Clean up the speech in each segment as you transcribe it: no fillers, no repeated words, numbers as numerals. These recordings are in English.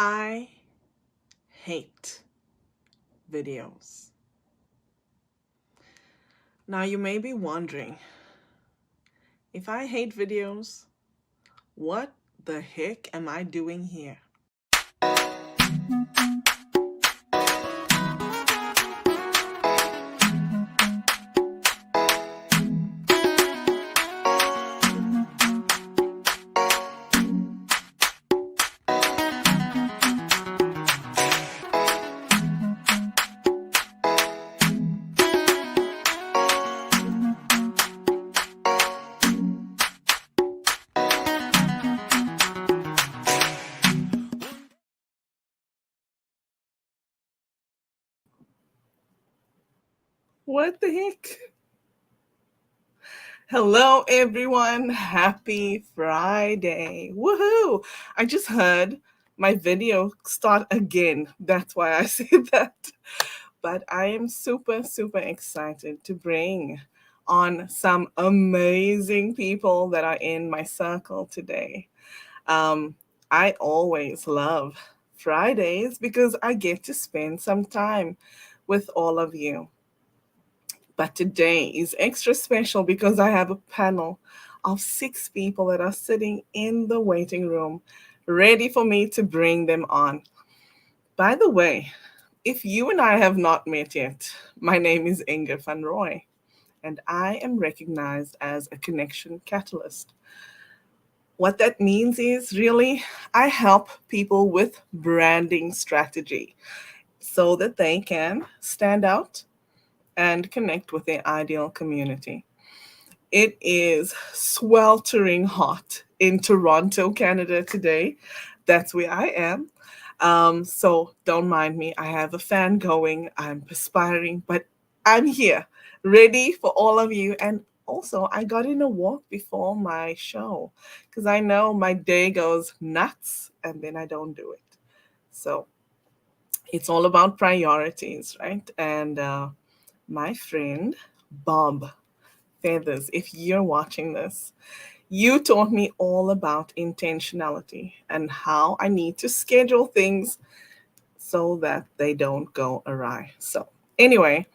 I hate videos. Now, you may be wondering, if I hate videos, what the heck am I doing here? What the heck? Hello, everyone. Happy Friday. Woohoo! I just heard my video start again. That's why I said that. But I am super, super excited to bring on some amazing people that are in my circle today. Um, I always love Fridays because I get to spend some time with all of you. But today is extra special because I have a panel of 6 people that are sitting in the waiting room, ready for me to bring them on. By the way, if you and I have not met yet, my name is Inge van Roy, and I am recognized as a connection catalyst. What that means is really, I help people with branding strategy so that they can stand out and connect with their ideal community. It is sweltering hot in Toronto, Canada today. That's where I am. So don't mind me. I have a fan going. I'm perspiring, but I'm here, ready for all of you. And also, I got in a walk before my show because I know my day goes nuts and then I don't do it. So it's all about priorities, right? And my friend Bob Feathers, if you're watching this, you taught me all about intentionality and how I need to schedule things so that they don't go awry. So, anyway,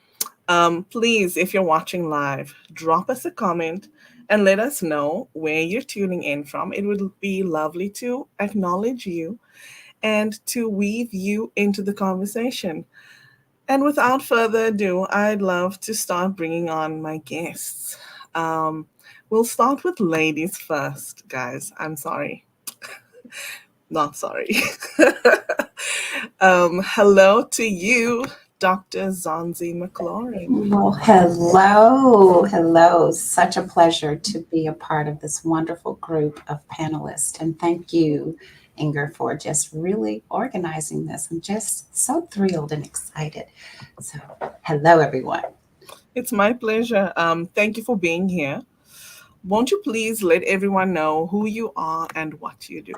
please, if you're watching live, drop us a comment and let us know where you're tuning in from. It would be lovely to acknowledge you and to weave you into the conversation. And without further ado, I'd love to start bringing on my guests. Um, we'll start with ladies first, guys. I'm sorry. Not sorry. Hello to you, Dr. Zonzie McLaurin. Well, hello, hello. Such a pleasure to be a part of this wonderful group of panelists. And thank you, Inger, for just really organizing this. I'm just so thrilled and excited. So, hello, everyone. It's my pleasure. Thank you for being here. Won't you please let everyone know who you are and what you do?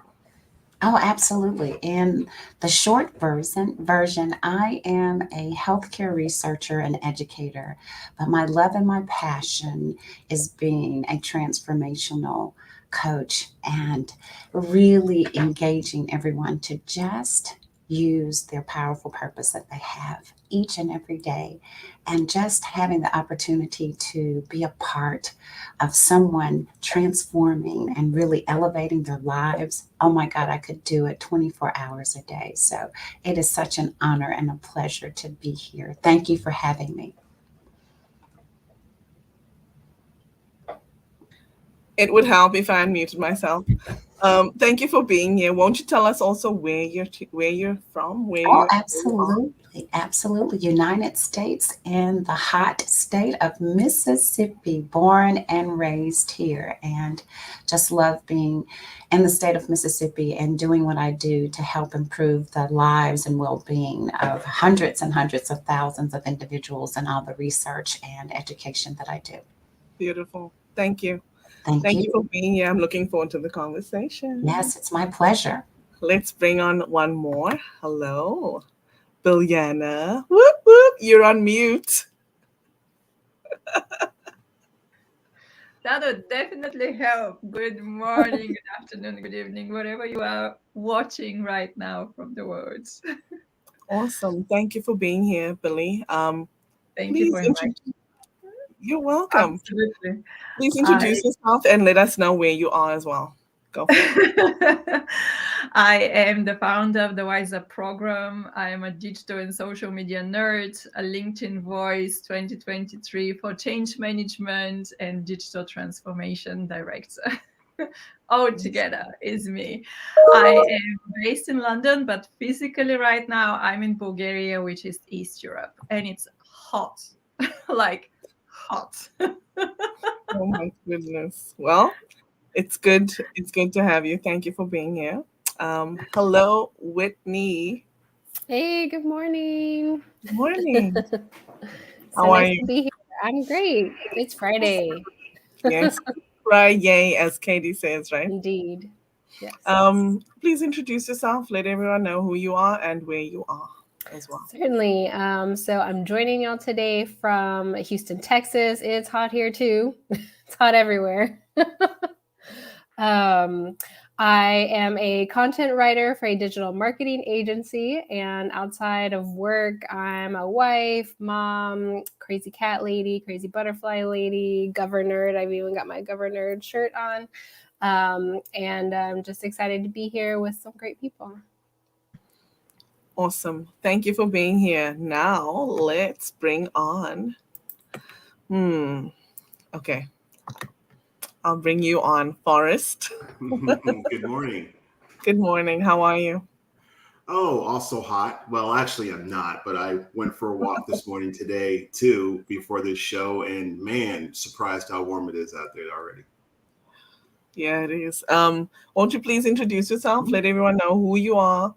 Oh, absolutely. In the short version, I am a healthcare researcher and educator, but my love and my passion is being a transformational coach and really engaging everyone to just use their powerful purpose that they have each and every day, and just having the opportunity to be a part of someone transforming and really elevating their lives. Oh my God, I could do it 24 hours a day. So it is such an honor and a pleasure to be here. Thank you for having me. It would help if I unmuted myself. Thank you for being here. Won't you tell us also where you're from, Oh, where you are? absolutely. Absolutely. United States in the hot state of Mississippi, born and raised here, and just love being in the state of Mississippi and doing what I do to help improve the lives and well being of hundreds and hundreds of thousands of individuals and all the research and education that I do. Beautiful. Thank you. Thank Thank you you. for being here. I'm looking forward to the conversation. Yes, it's my pleasure. Let's bring on one more. Hello, Bilyana. Whoop whoop. You're on mute. That would definitely help. Good morning, good afternoon, good evening, wherever you are watching right now from the world. Awesome. Thank you for being here, Billy. Thank you Please for inviting. introduce. You're welcome. Absolutely. Please I introduce yourself and let us know where you are as well. Go for it. I am the founder of the Wise Up program. I am a digital and social media nerd, a LinkedIn Voice 2023 for change management and digital transformation director. All together is me. I am based in London, but physically right now I'm in Bulgaria, which is East Europe, and it's hot, like hot. Oh my goodness. Well, it's good. It's good to have you. Thank you for being here. Hello, Whitney. Hey, good morning. Good morning. So How are nice you? to be here. I'm great. It's Friday. Yes. Right, yay, as Katie says, right? Indeed. Yes. Please introduce yourself. Let everyone know who you are and where you are as well. Certainly. So I'm joining y'all today from Houston, Texas. It's hot here too. It's hot everywhere. um, I am a content writer for a digital marketing agency, and outside of work, I'm a wife, mom, crazy cat lady, crazy butterfly lady, governor. I've even got my governor shirt on, and I'm just excited to be here with some great people. Awesome. Thank you for being here. Now let's bring on. Okay. I'll bring you on, Forrest. Good morning. Good morning. How are you? Oh, also hot. Well, actually, I'm not, but I went for a walk this morning today too before this show, and man, surprised how warm it is out there already. Yeah, it is. Won't you please introduce yourself? Mhm. Let everyone know who you are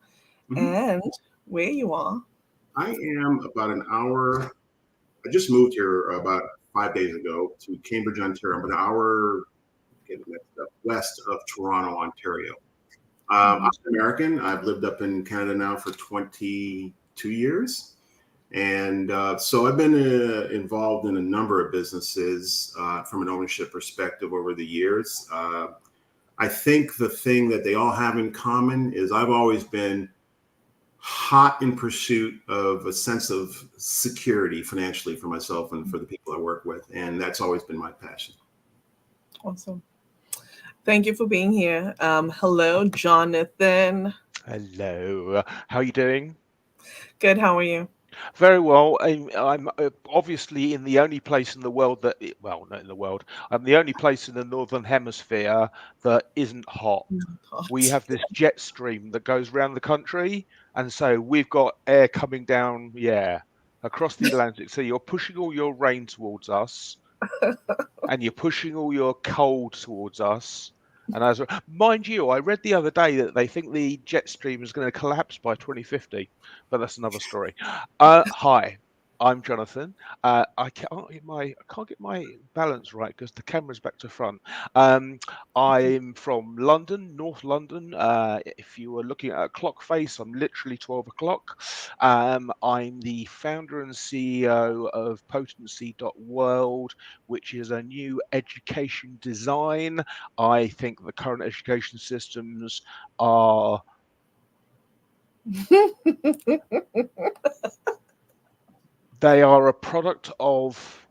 Mhm. and where you are. I am about an hour. I just moved here about 5 days ago to Cambridge, Ontario. I'm an hour, getting mixed up, west of Toronto, Ontario. I'm American. I've lived up in Canada now for 22 years. And so I've been involved in a number of businesses from an ownership perspective over the years. I think the thing that they all have in common is I've always been hot in pursuit of a sense of security financially for myself and for the people I work with. And that's always been my passion. Awesome. Thank you for being here. Hello, Jonathan. Hello. How are you doing? Good. How are you? Very well. I'm obviously in the only place in the world well, not in the world. I'm the only place in the Northern Hemisphere that isn't hot. We Hot. have this jet stream that goes around the country, and so we've got air coming down, across the Atlantic. So you're pushing all your rain towards us, and you're pushing all your cold towards us. And mind you, I read the other day that they think the jet stream is going to collapse by 2050, but that's another story. Hi, I'm Jonathan. I can't get my balance right because the camera's back to front. I'm from London, North London. If you were looking at a clock face, I'm literally 12 o'clock. I'm the founder and CEO of Potency.world, which is a new education design. I think the current education systems are a product of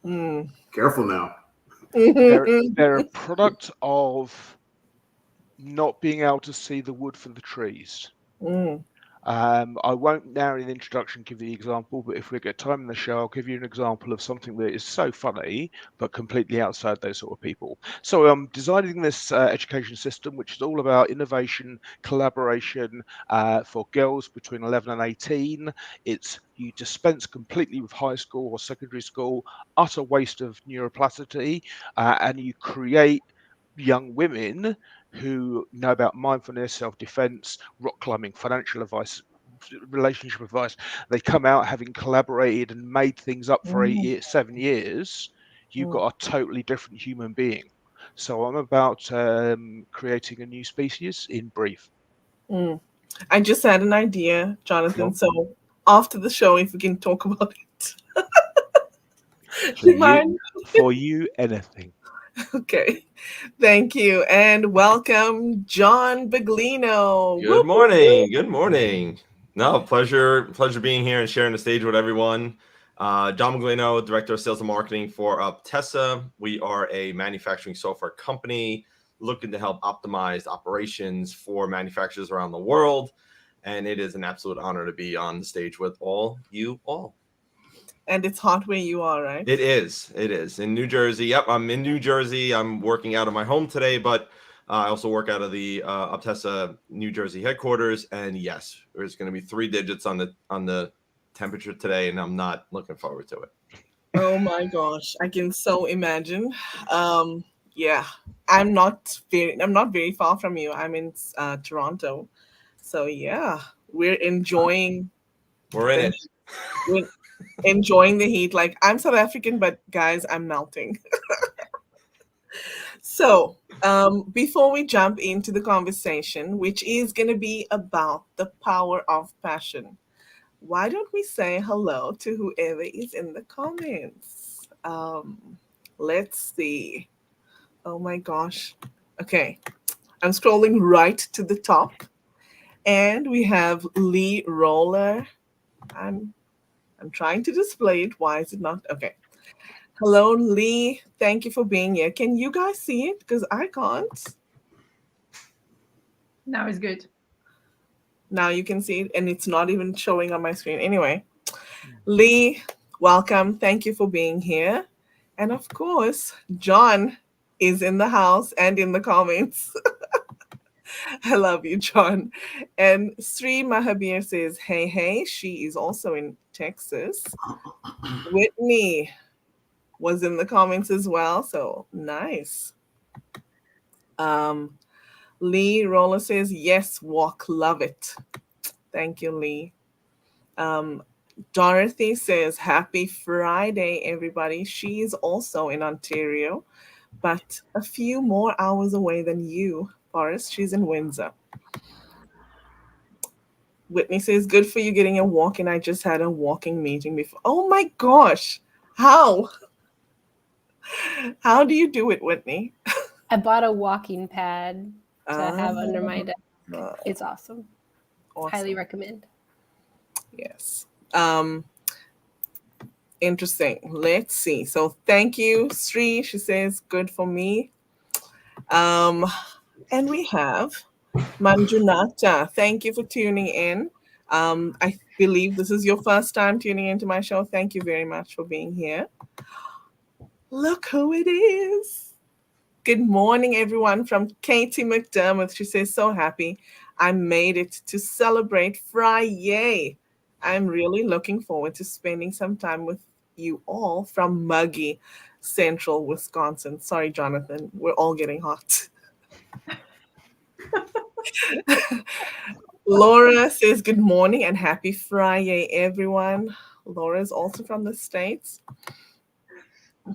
Mm. Careful now. they're a product of not being able to see the wood for the trees. Mm. I won't now in the introduction give the example, but if we get time in the show, I'll give you an example of something that is so funny, but completely outside those sort of people. So I'm designing this education system, which is all about innovation, collaboration for girls between 11 and 18. You dispense completely with high school or secondary school, utter waste of neuroplasticity, and you create young women who know about mindfulness, self-defense, rock climbing, financial advice, relationship advice. They come out having collaborated and made things up for Mm. 7 years. You've Mm. got a totally different human being. So I'm about creating a new species in brief. Mm. I just had an idea, Jonathan. Sure. So after the show, if we can talk about it, So do you mind? For you, anything. Okay. Thank you. And welcome, John Buglino. Good morning. Good morning. No, pleasure being here and sharing the stage with everyone. John Buglino, Director of Sales and Marketing for Uptessa. We are a manufacturing software company looking to help optimize operations for manufacturers around the world. And it is an absolute honor to be on the stage with you all. And it's hot where you are, right? It is. It is. In New Jersey. Yep, I'm in New Jersey. I'm working out of my home today, but I also work out of the Uptessa, New Jersey headquarters. And yes, there's going to be 3 digits on the temperature today, and I'm not looking forward to it. Oh my gosh, I can so imagine. Yeah, I'm not very far from you. I'm in Toronto, so yeah, we're enjoying. We're in it. We're enjoying the heat. Like, I'm South African, but guys, I'm melting. So, before we jump into the conversation, which is going to be about the power of passion, why don't we say hello to whoever is in the comments? Let's see. Oh my gosh. Okay. I'm scrolling right to the top. And we have Lee Roller. I'm trying to display it. Why is it not? Okay. Hello, Lee. Thank you for being here. Can you guys see it? Because I can't. Now it's good. Now you can see it, and it's not even showing on my screen. Anyway, Lee, welcome. Thank you for being here. And of course, John is in the house and in the comments. I love you, John. And Sri Mahabir says, hey, hey. She is also in Texas. Whitney was in the comments as well. So nice. Lee Roller says, yes, walk, love it. Thank you, Lee. Dorothy says, happy Friday, everybody. She is also in Ontario, but a few more hours away than you, Forrest. She's in Windsor. Whitney says, good for you getting a walk-in. I just had a walking meeting before. Oh my gosh. How? How do you do it, Whitney? I bought a walking pad to have under my desk. It's awesome. Highly recommend. Yes. Interesting. Let's see. So thank you, Sri. She says, good for me. And we have Manjunata. Thank you for tuning in. I believe this is your first time tuning into my show. Thank you very much for being here. Look who it is. Good morning, everyone, from Katie McDermott. She says, so happy I made it to celebrate Friday. I'm really looking forward to spending some time with you all from muggy central Wisconsin. Sorry, Jonathan. We're all getting hot. Laura says, good morning and happy Friday, everyone. Laura is also from the States.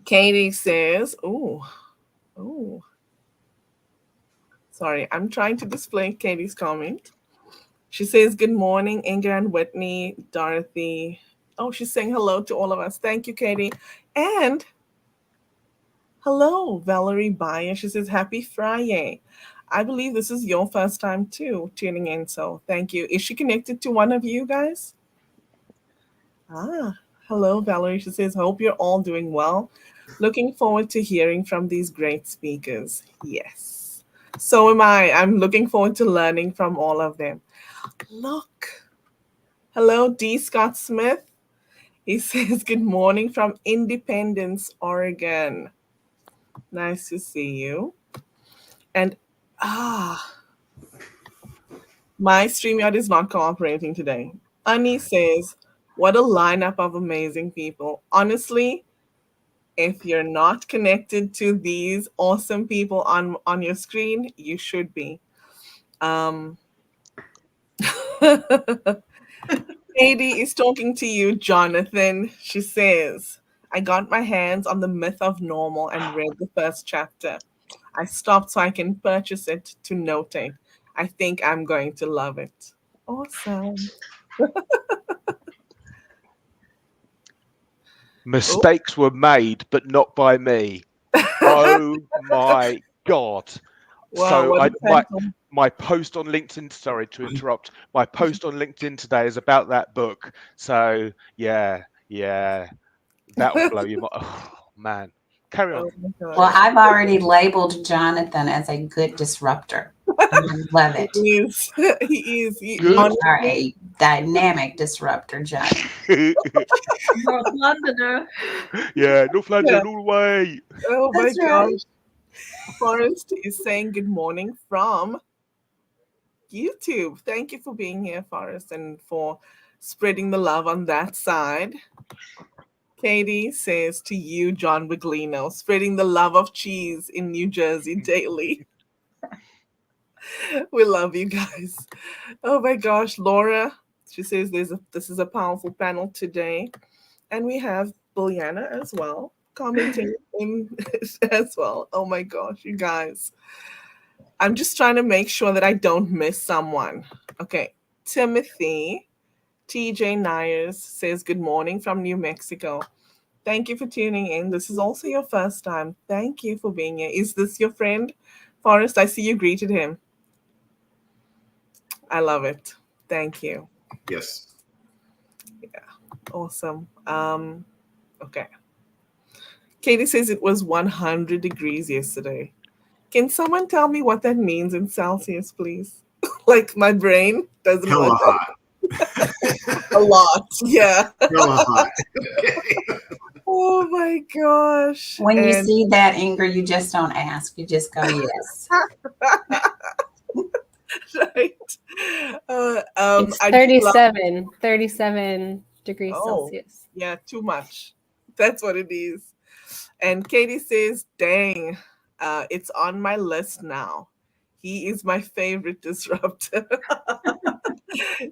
Katie says, oh. Sorry, I'm trying to display Katie's comment. She says, good morning, Inga and Whitney, Dorothy. Oh, she's saying hello to all of us. Thank you, Katie. And hello, Valerie Bayer. She says, happy Friday. I believe this is your first time too tuning in, so thank you. Is she connected to one of you guys? Hello, Valerie. She says, hope you're all doing well. Looking forward to hearing from these great speakers. Yes. So am I. I'm looking forward to learning from all of them. Look. Hello, D. Scott Smith. He says, good morning from Independence, Oregon. Nice to see you. And my StreamYard is not cooperating today. Ani says, what a lineup of amazing people. Honestly, if you're not connected to these awesome people on your screen, you should be. Katie is talking to you, Jonathan. She says, I got my hands on the Myth of Normal and read the first chapter. I stopped so I can purchase it to notate. I think I'm going to love it. Awesome. Mistakes were made, but not by me. Oh my God. Wow, So what a title. my post on LinkedIn, sorry to interrupt, my post on LinkedIn today is about that book. So yeah, that'll blow your mind. Oh man, carry on. Oh my Well, gosh. I've already labeled Jonathan as a good disruptor. I love He it. is. He is. Good. You are a dynamic disruptor, Johnny. North Londoner. Yeah, North Yeah. London all the way. Oh my That's right. gosh. Forrest is saying good morning from YouTube. Thank you for being here, Forrest, and for spreading the love on that side. Katie says to you, John Buglino, spreading the love of cheese in New Jersey daily. We love you guys. Oh my gosh, Laura, she says this is a powerful panel today. And we have Bilyana as well, commenting in as well. Oh my gosh, you guys. I'm just trying to make sure that I don't miss someone. Okay, Timothy TJ Nyers says good morning from New Mexico. Thank you for tuning in. This is also your first time. Thank you for being here. Is this your friend, Forrest? I see you greeted him. I love it. Thank you. Yes. Awesome. Okay. Katie says it was 100 degrees yesterday. Can someone tell me what that means in Celsius, please? Like my brain doesn't Hella work hot. a lot. Yeah. Hella hot. Oh my gosh. When you And- see that, Ingrid, you just don't ask. You just go, yes. right. It's I just love- 37 degrees Oh. Celsius. Yeah, too much. That's what it is. And Katie says, dang, it's on my list now. He is my favorite disruptor.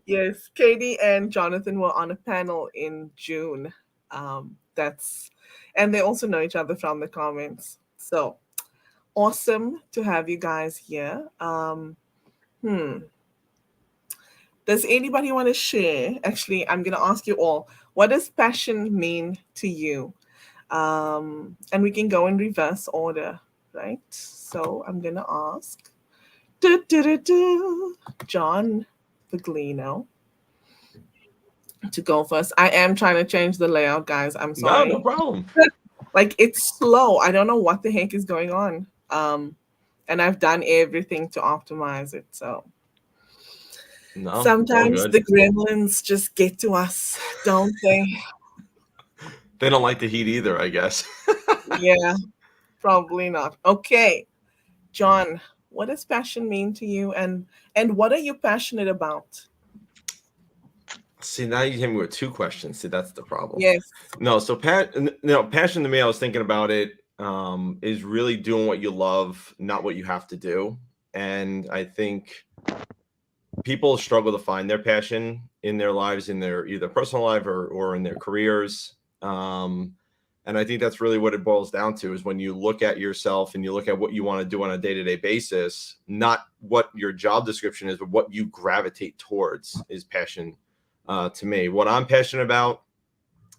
Yes, Katie and Jonathan were on a panel in June. And they also know each other from the comments. So awesome to have you guys here. Does anybody want to share? Actually, I'm going to ask you all, what does passion mean to you? And we can go in reverse order, right? So I'm going to ask John Buglino to go first. I am trying to change the layout, guys. I'm sorry. No problem. Like it's slow. I don't know what the heck is going on. And I've done everything to optimize it. So No, sometimes all good. the gremlins just get to us, don't they? They don't like the heat either, I guess. Yeah, probably not. Okay, John, what does passion mean to you, and what are you passionate about? See, now you hit me with two questions. See, that's the problem. Yes. No, so passion to me, I was thinking about it, is really doing what you love, not what you have to do. And I think people struggle to find their passion in their lives, in their either personal life or in their careers. And I think that's really what it boils down to, is when you look at yourself and you look at what you want to do on a day-to-day basis, not what your job description is, but what you gravitate towards is passion. To me, what I'm passionate about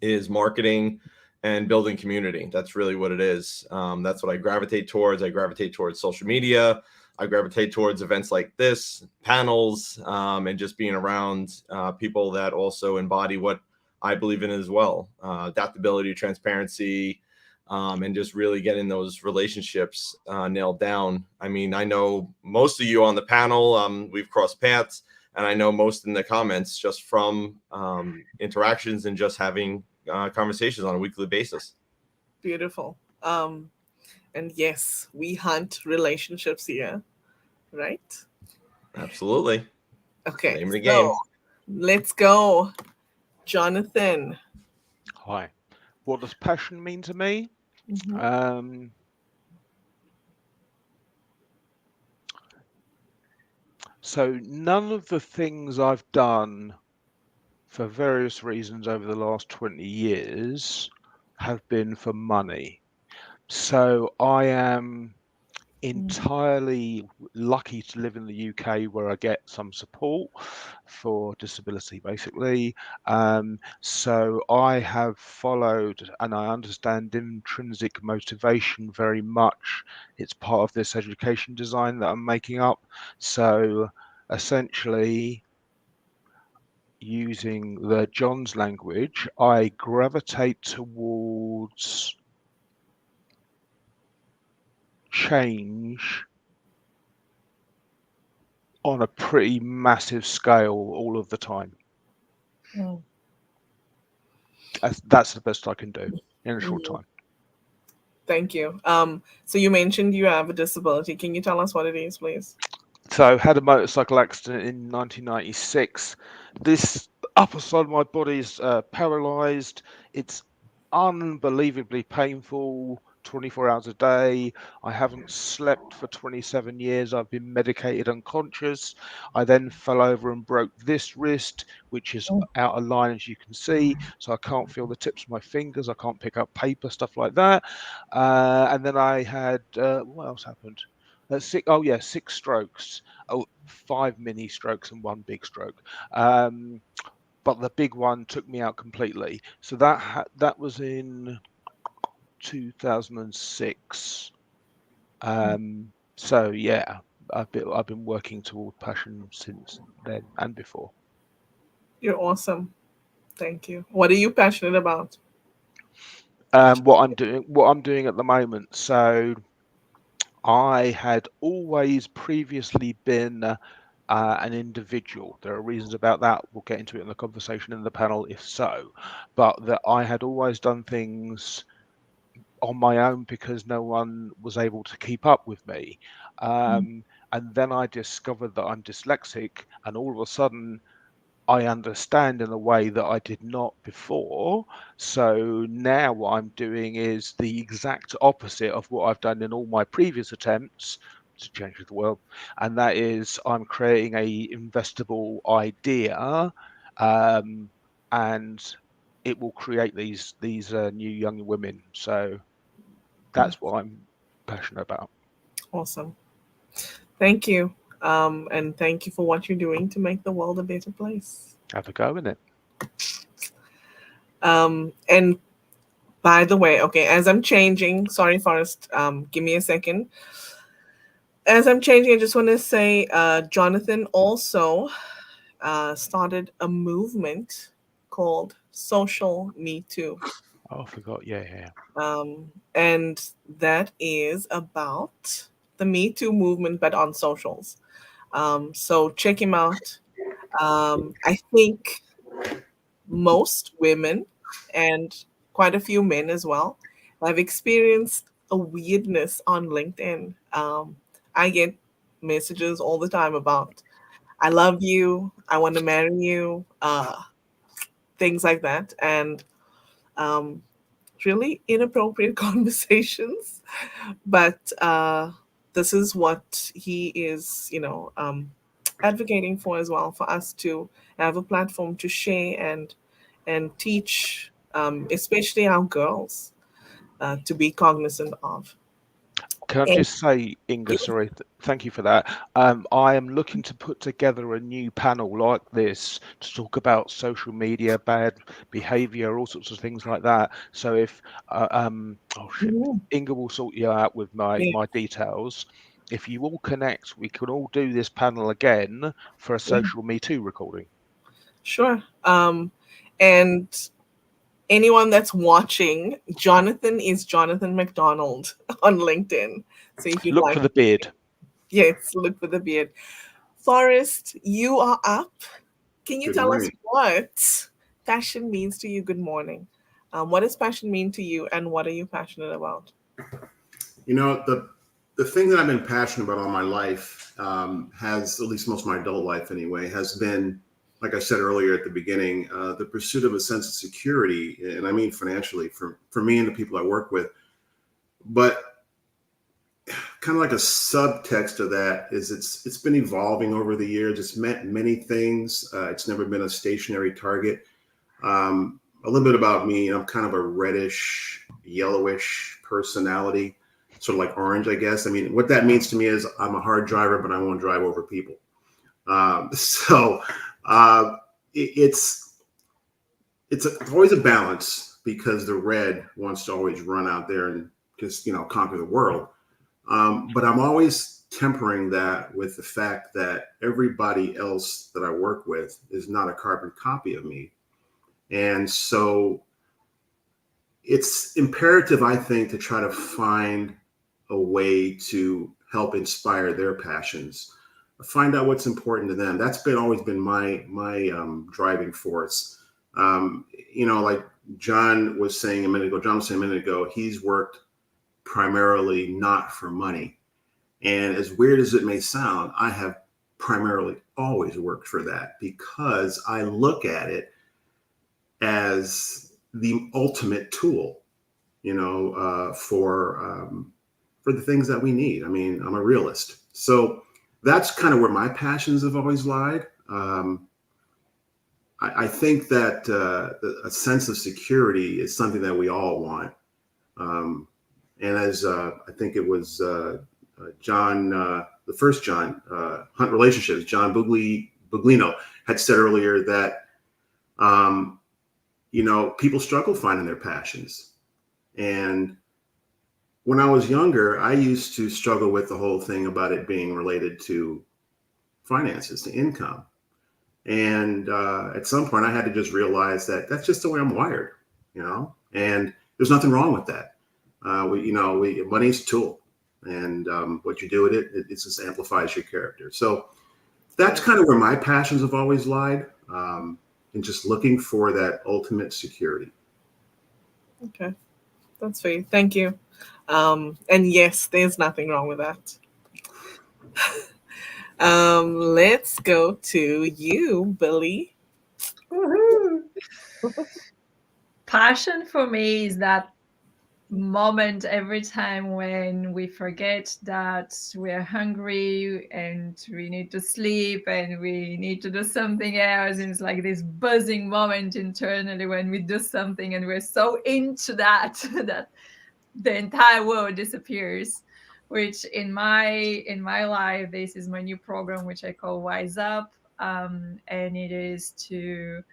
is marketing and building community. That's really what it is. That's what I gravitate towards. I gravitate towards social media. I gravitate towards events like this, panels, and just being around people that also embody what I believe in as well. Adaptability, transparency, and just really getting those relationships nailed down. I mean, I know most of you on the panel, we've crossed paths, and I know most in the comments just from interactions and just having conversations on a weekly basis. Beautiful. And yes, we hunt relationships here, right? Absolutely. Okay. Name of the game. Let's go. Jonathan. Hi. What does passion mean to me? Mhm. So none of the things I've done for various reasons over the last 20 years have been for money. So I am entirely lucky to live in the UK, where I get some support for disability, basically. So I have followed, and I understand intrinsic motivation very much. It's part of this education design that I'm making up. So essentially, using the John's language, I gravitate towards change on a pretty massive scale all of the time. Mm. That's the best I can do in a short time. Thank you. So you mentioned you have a disability. Can you tell us what it is, please? So had a motorcycle accident in 1996. This upper side of my body is paralyzed. It's unbelievably painful, 24 hours a day. I haven't slept for 27 years. I've been medicated unconscious. I then fell over and broke this wrist, which is out of line, as you can see. So I can't feel the tips of my fingers. I can't pick up paper, stuff like that. And then I had, what else happened? 6 strokes. 5 mini strokes and 1 big stroke. But the big one took me out completely. So that was in 2006. So yeah, I've been working toward passion since then and before. You're awesome. Thank you. What are you passionate about? What I'm doing at the moment. So I had always previously been an individual. There are reasons about that. We'll get into it in the conversation in the panel if so. But that I had always done things on my own because no one was able to keep up with me. And then I discovered that I'm dyslexic, and all of a sudden I understand in a way that I did not before. So now what I'm doing is the exact opposite of what I've done in all my previous attempts to change the world, and that is I'm creating a investable idea, and it will create these new young women. So that's what I'm passionate about. Awesome. Thank you. And thank you for what you're doing to make the world a better place. Have a go in it. And by the way, okay, as I'm changing, sorry, Forrest, give me a second. As I'm changing, I just want to say Jonathan also started a movement called Social Me Too. Oh, I forgot. Yeah. And that is about the Me Too movement, but on socials. So check him out. I think most women and quite a few men as well have experienced a weirdness on LinkedIn. I get messages all the time about, I love you, I want to marry you, things like that. And really inappropriate conversations. But this is what he is, advocating for as well, for us to have a platform to share and teach, especially our girls, to be cognizant of. Can I just say, Inga, sorry, thank you for that. I am looking to put together a new panel like this to talk about social media, bad behavior, all sorts of things like that. So if, Inga will sort you out with my details. If you all connect, we can all do this panel again for a Social Me Too recording. Sure. And anyone that's watching, Jonathan is Jonathan McDonald on LinkedIn. So if you look for the beard. Yes, look for the beard. Forrest, you are up. Can you tell us what passion means to you? Good morning. What does passion mean to you, and what are you passionate about? The thing that I've been passionate about all my life has, at least most of my adult life anyway, has been, like I said earlier at the beginning, the pursuit of a sense of security, and I mean financially, for me and the people I work with. But kind of like a subtext of that is it's been evolving over the years. It's meant many things. It's never been a stationary target. A little bit about me: I'm kind of a reddish, yellowish personality. sort of like orange, I guess. I mean, what that means to me is I'm a hard driver, but I won't drive over people. So it's always a balance, because the red wants to always run out there and just, conquer the world. But I'm always tempering that with the fact that everybody else that I work with is not a carbon copy of me. And so it's imperative, I think, to try to find a way to help inspire their passions, find out what's important to them. That's always been my driving force. Like John was saying a minute ago, he's worked primarily not for money. And as weird as it may sound, I have primarily always worked for that, because I look at it as the ultimate tool, for the things that we need. I mean, I'm a realist. So that's kind of where my passions have always lied. I think that a sense of security is something that we all want. And as I think it was John, the first John, Hunt Relationships, John Buglino had said earlier that, people struggle finding their passions. And when I was younger, I used to struggle with the whole thing about it being related to finances, to income. And at some point I had to just realize that that's just the way I'm wired, and there's nothing wrong with that. Money's a tool, and what you do with it, it just amplifies your character. So that's kind of where my passions have always lied, and just looking for that ultimate security. Okay, that's fair. Thank you. And yes, there's nothing wrong with that. Let's go to you, Billy. Woohoo! Passion for me is that moment every time when we forget that we're hungry and we need to sleep and we need to do something else. And it's like this buzzing moment internally when we do something and we're so into that that the entire world disappears. Which in my life, this is my new program, which I call Wise Up, and it is to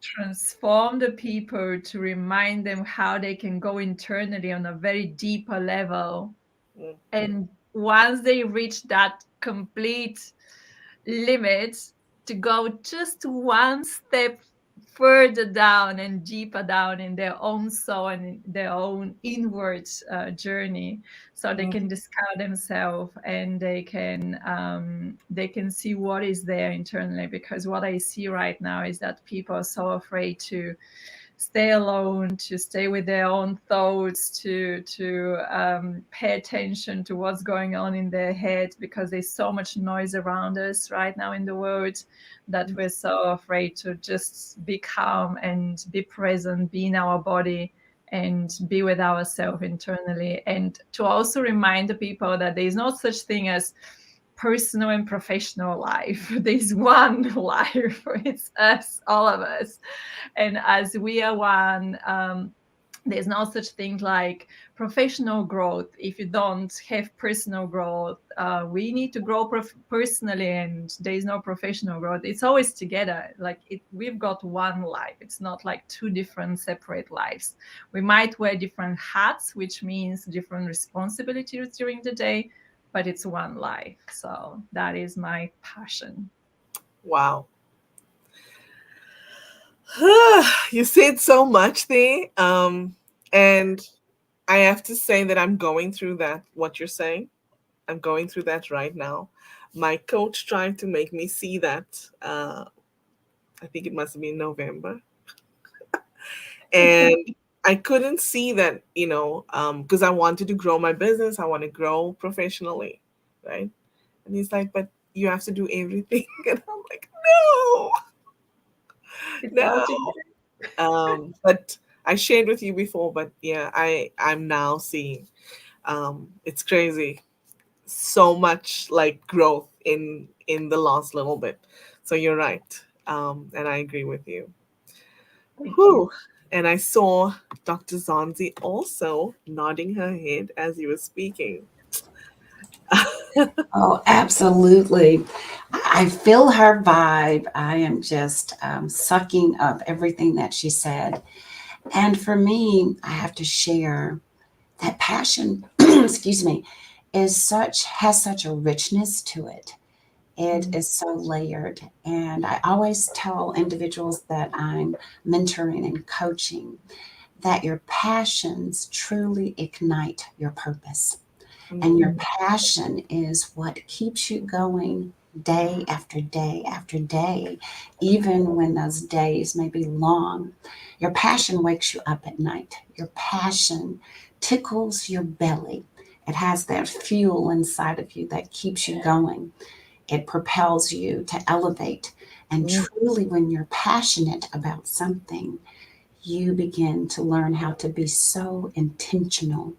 transform the people, to remind them how they can go internally on a very deeper level. Mm. And once they reach that complete limit, to go just one step further down and deeper down in their own soul and in their own inward journey, so they can discover themselves and they can see what is there internally. Because what I see right now is that people are so afraid to stay alone, to stay with their own thoughts, to pay attention to what's going on in their head, because there's so much noise around us right now in the world that we're so afraid to just be calm and be present, be in our body and be with ourselves internally. And to also remind the people that there's no such thing as personal and professional life. There's one life. It's us, all of us. And as we are one, there's no such thing like professional growth if you don't have personal growth. We need to grow personally, and there's no professional growth. It's always together. We've got one life. It's not like two different separate lives. We might wear different hats, which means different responsibilities during the day, but it's one life. So that is my passion. Wow. You said so much there. And I have to say that I'm going through that, what you're saying. I'm going through that right now. My coach tried to make me see that. I think it must have been November. And I couldn't see that, because I wanted to grow my business. I want to grow professionally, right? And he's like, but you have to do everything. And I'm like, no. But I shared with you before, but yeah, I'm now seeing it's crazy. So much like growth in the last little bit. So you're right. And I agree with you. Thank Whew. And I saw Dr. Zonzie also nodding her head as he was speaking. Oh, absolutely. I feel her vibe. I am just sucking up everything that she said. And for me, I have to share that passion, excuse me, has such a richness to it. It is so layered. And I always tell individuals that I'm mentoring and coaching that your passions truly ignite your purpose. And your passion is what keeps you going day after day after day, even when those days may be long. Your passion wakes you up at night. Your passion tickles your belly. It has that fuel inside of you that keeps you going. It propels you to elevate. And truly, when you're passionate about something, you begin to learn how to be so intentional,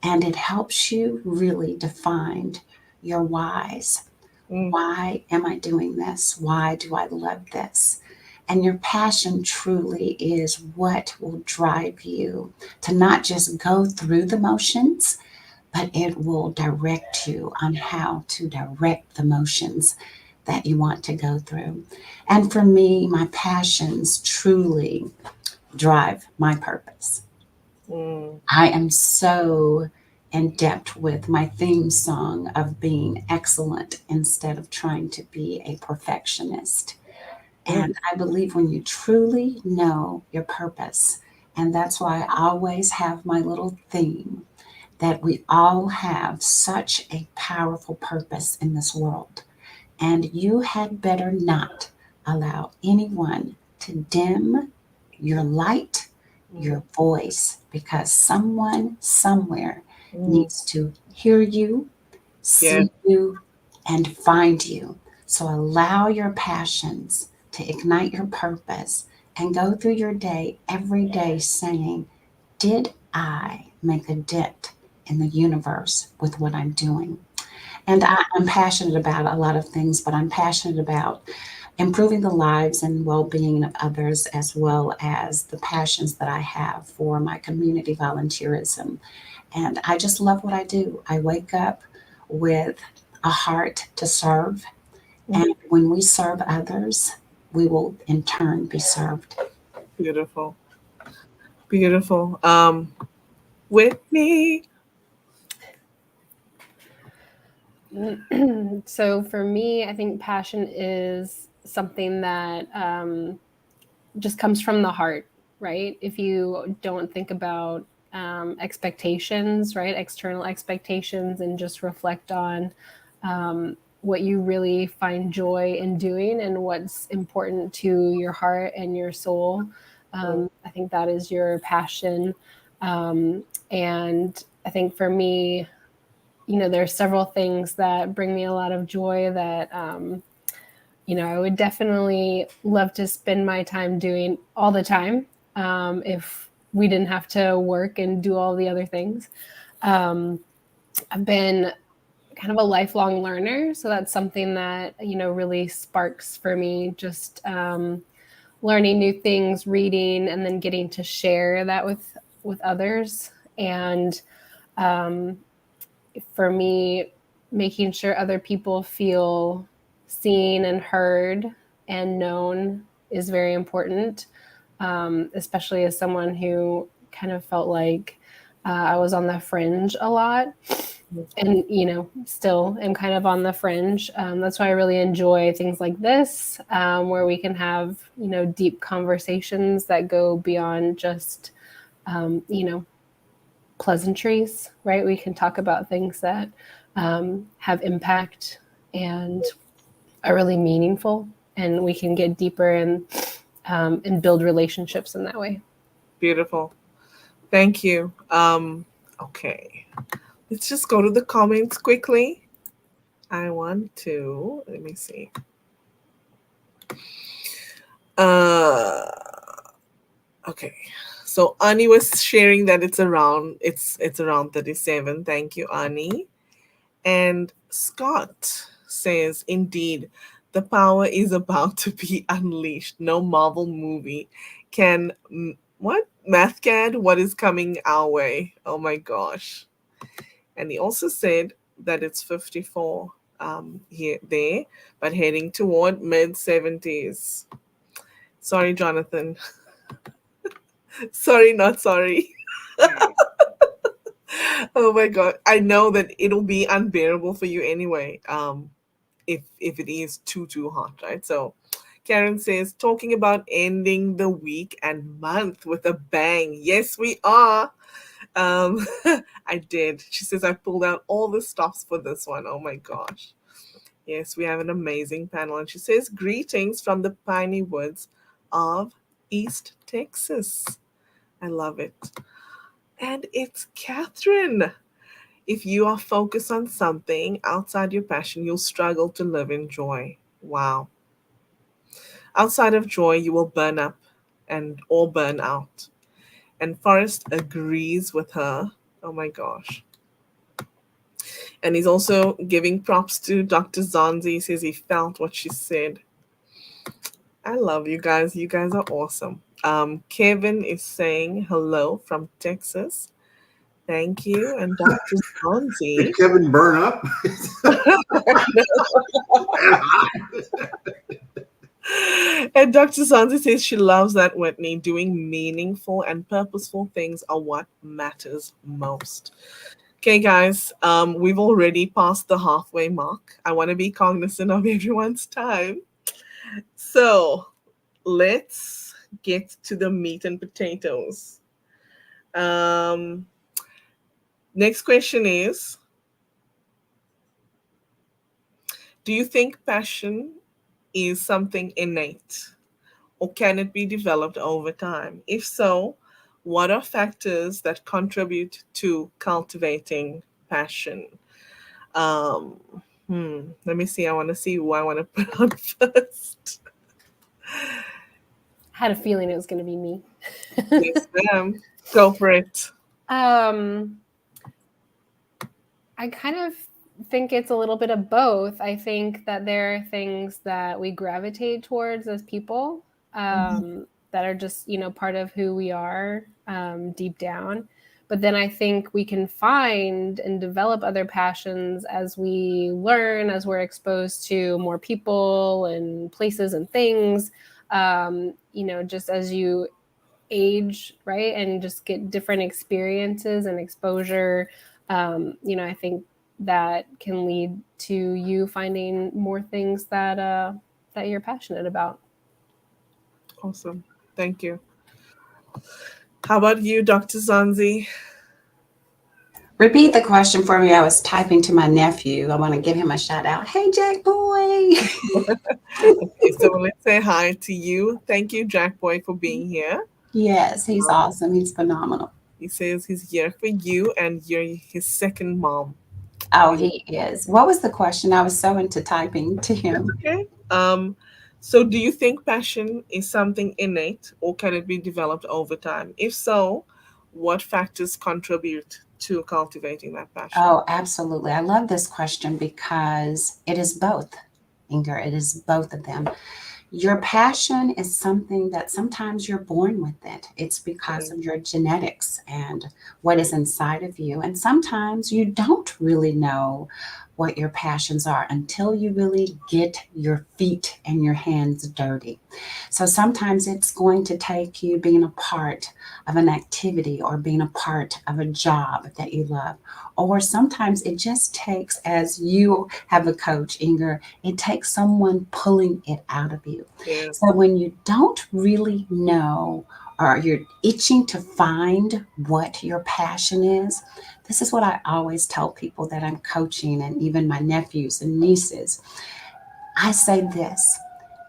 and it helps you really define your whys. Why am I doing this? Why do I love this? And your passion truly is what will drive you to not just go through the motions, but it will direct you on how to direct the motions that you want to go through. And for me, my passions truly drive my purpose. I am so in depth with my theme song of being excellent instead of trying to be a perfectionist. And I believe when you truly know your purpose, and that's why I always have my little theme that we all have such a powerful purpose in this world. And you had better not allow anyone to dim your light, your voice, because someone somewhere needs to hear you, see you, and find you. So allow your passions to ignite your purpose and go through your day every day saying, did I make a dent in the universe with what I'm doing? And I'm passionate about a lot of things, but I'm passionate about improving the lives and well-being of others, as well as the passions that I have for my community volunteerism. And I just love what I do. I wake up with a heart to serve. And when we serve others, we will in turn be served. Beautiful. Beautiful. Whitney. So for me, I think passion is something that just comes from the heart, right? If you don't think about expectations, right, external expectations, and just reflect on what you really find joy in doing and what's important to your heart and your soul, I think that is your passion. And I think for me, there's several things that bring me a lot of joy that I would definitely love to spend my time doing all the time if we didn't have to work and do all the other things. I've been kind of a lifelong learner, so that's something that really sparks for me, just learning new things, reading, and then getting to share that with others. And for me, making sure other people feel seen and heard and known is very important, especially as someone who kind of felt like I was on the fringe a lot, and still am kind of on the fringe. That's why I really enjoy things like this, where we can have deep conversations that go beyond just pleasantries, right? We can talk about things that have impact and are really meaningful, and we can get deeper and build relationships in that way. Beautiful. Thank you. Okay. Let's just go to the comments quickly. I want to, let me see. Okay. So Ani was sharing that it's around 37. Thank you, Ani. And Scott says, indeed, the power is about to be unleashed. No Marvel movie can What? MathCAD, what is coming our way? Oh my gosh. And he also said that it's 54 here there, but heading toward mid 70s. Sorry, Jonathan. Sorry, not sorry. Oh my god. I know that it'll be unbearable for you anyway. If it is too hot, right? So Karen says, talking about ending the week and month with a bang. Yes, we are. Um, I did. She says, I pulled out all the stops for this one. Oh my gosh. Yes, we have an amazing panel. And she says, greetings from the piney woods of East Texas. I love it. And it's Catherine. If you are focused on something outside your passion, you'll struggle to live in joy. Wow. Outside of joy, you will burn up or burn out. And Forrest agrees with her. Oh my gosh. And he's also giving props to Dr. Zonzie. He says he felt what she said. I love you guys. You guys are awesome. Kevin is saying hello from Texas. Thank you. And Dr. Zonzie. Did Kevin burn up? And Dr. Zonzie says she loves that, Whitney. Doing meaningful and purposeful things are what matters most. Okay, guys, we've already passed the halfway mark. I want to be cognizant of everyone's time. So let's get to the meat and potatoes. Next question is, do you think passion is something innate, or can it be developed over time? If so, what are factors that contribute to cultivating passion? Let me see. I want to see who I want to put on first. I had a feeling it was going to be me. Yes, ma'am. Go for it. I kind of think it's a little bit of both. I think that there are things that we gravitate towards as people that are just, part of who we are deep down. But then I think we can find and develop other passions as we learn, as we're exposed to more people and places and things, just as you age, right? And just get different experiences and exposure. I think that can lead to you finding more things that you're passionate about. Awesome. Thank you. How about you, Dr. Zonzie? Repeat the question for me. I was typing to my nephew. I want to give him a shout out. Hey, Jack Boy. Okay, so let's say hi to you. Thank you, Jack Boy, for being here. Yes, he's awesome. He's phenomenal. He says he's here for you, and you're his second mom. Oh, he is. What was the question? I was so into typing to him. Okay. So do you think passion is something innate, or can it be developed over time? If so, what factors contribute to cultivating that passion? Oh, absolutely. I love this question because it is both, Inger. It is both of them. Your passion is something that sometimes you're born with it. It's because of your genetics and what is inside of you. And sometimes you don't really know what your passions are until you really get your feet and your hands dirty. So sometimes it's going to take you being a part of an activity or being a part of a job that you love. Or sometimes it just takes, as you have a coach, Inger, it takes someone pulling it out of you. Yeah. So when you don't really know or you're itching to find what your passion is, this is what I always tell people that I'm coaching, and even my nephews and nieces. I say this: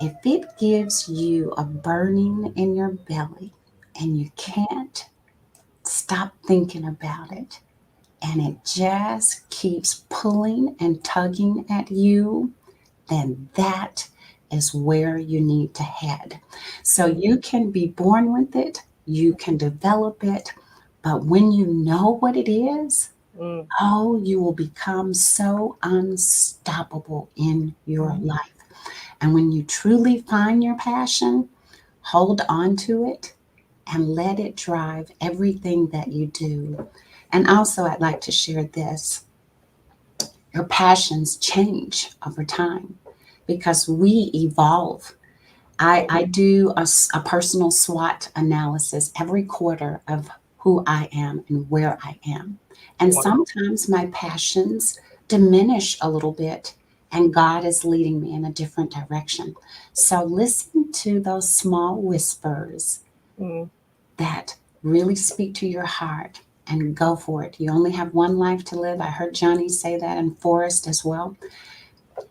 if it gives you a burning in your belly and you can't stop thinking about it, and it just keeps pulling and tugging at you, then that is where you need to head. So you can be born with it, you can develop it, but when you know what it is, oh, you will become so unstoppable in your life. And when you truly find your passion, hold on to it and let it drive everything that you do. And also, I'd like to share this. Your passions change over time because we evolve. I do a personal SWOT analysis every quarter of who I am and where I am. And Wow. sometimes my passions diminish a little bit, and God is leading me in a different direction. So listen to those small whispers Mm, that really speak to your heart and go for it. You only have one life to live. I heard Johnny say that, and Forrest as well.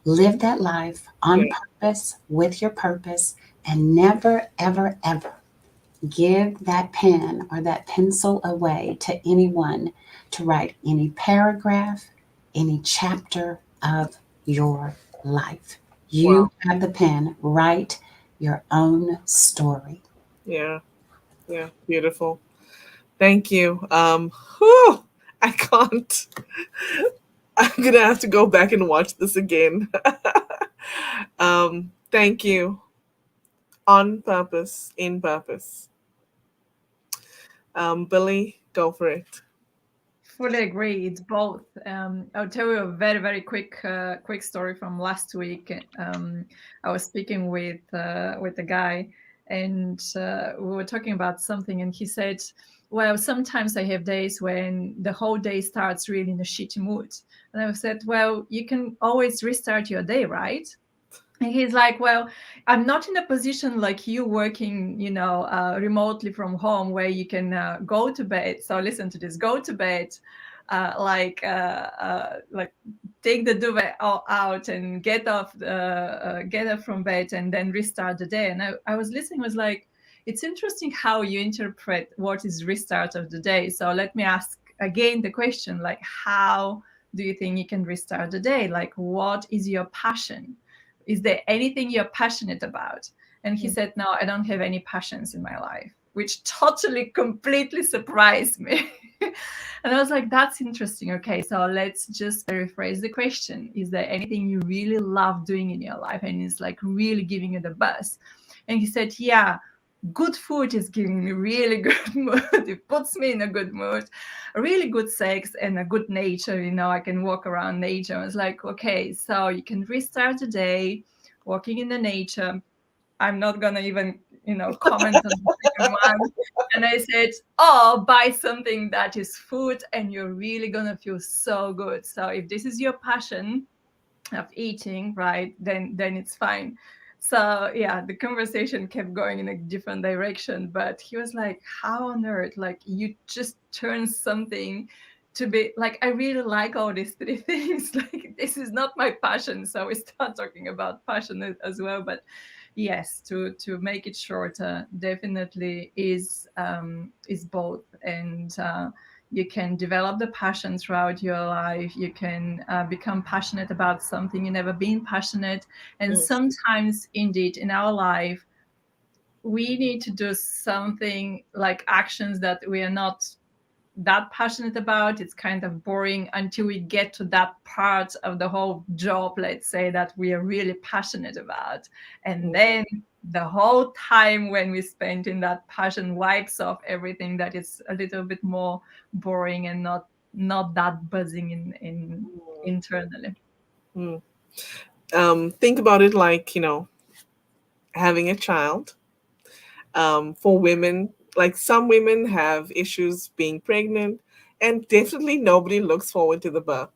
Live that life on yeah. purpose, with your purpose, and never, ever, ever give that pen or that pencil away to anyone to write any paragraph, any chapter of your life. Wow. You have the pen, write your own story. Yeah. Yeah. Beautiful. Thank you. Whew, I can't. I'm gonna have to go back and watch this again. Thank you. On purpose, in purpose. Billy, go for it. Fully agree. It's both. I'll tell you a very, very quick story from last week. I was speaking with a guy, and we were talking about something, and he said, "Well, sometimes I have days when the whole day starts really in a shitty mood." And I said, "Well, you can always restart your day, right?" And he's like, "Well, I'm not in a position like you working, remotely from home where you can go to bed. So listen to this: go to bed, like take the duvet out and get up from bed and then restart the day." And I was listening, was like, it's interesting how you interpret what is restart of the day. So let me ask again the question: like, how do you think you can restart the day? Like, what is your passion? Is there anything you're passionate about? And he said, no, I don't have any passions in my life, which totally, completely surprised me. And I was like, that's interesting. Okay, so let's just rephrase the question. Is there anything you really love doing in your life and it's like really giving you the buzz? And he said, yeah, good food is giving me really good mood. It puts me in a good mood. A really good sex and a good nature. I can walk around nature. I was like, okay, so you can restart the day walking in the nature. I'm not gonna even, comment on the second one. And I said, oh, buy something that is food and you're really gonna feel so good. So if this is your passion of eating, right, then it's fine. So yeah, the conversation kept going in a different direction, but he was like, how on earth, like, you just turn something to be like, I really like all these three things, like, this is not my passion. So we start talking about passion as well. But yes, to make it shorter, definitely is both. And you can develop the passion throughout your life. You can become passionate about something you've never been passionate. And Yes. sometimes, indeed, in our life, we need to do something, like actions that we are not that passionate about. It's kind of boring until we get to that part of the whole job, let's say, that we are really passionate about. And then the whole time when we spend in that passion wipes off everything that is a little bit more boring and not that buzzing in internally. Think about it like, having a child. For women, like some women have issues being pregnant, and definitely nobody looks forward to the birth.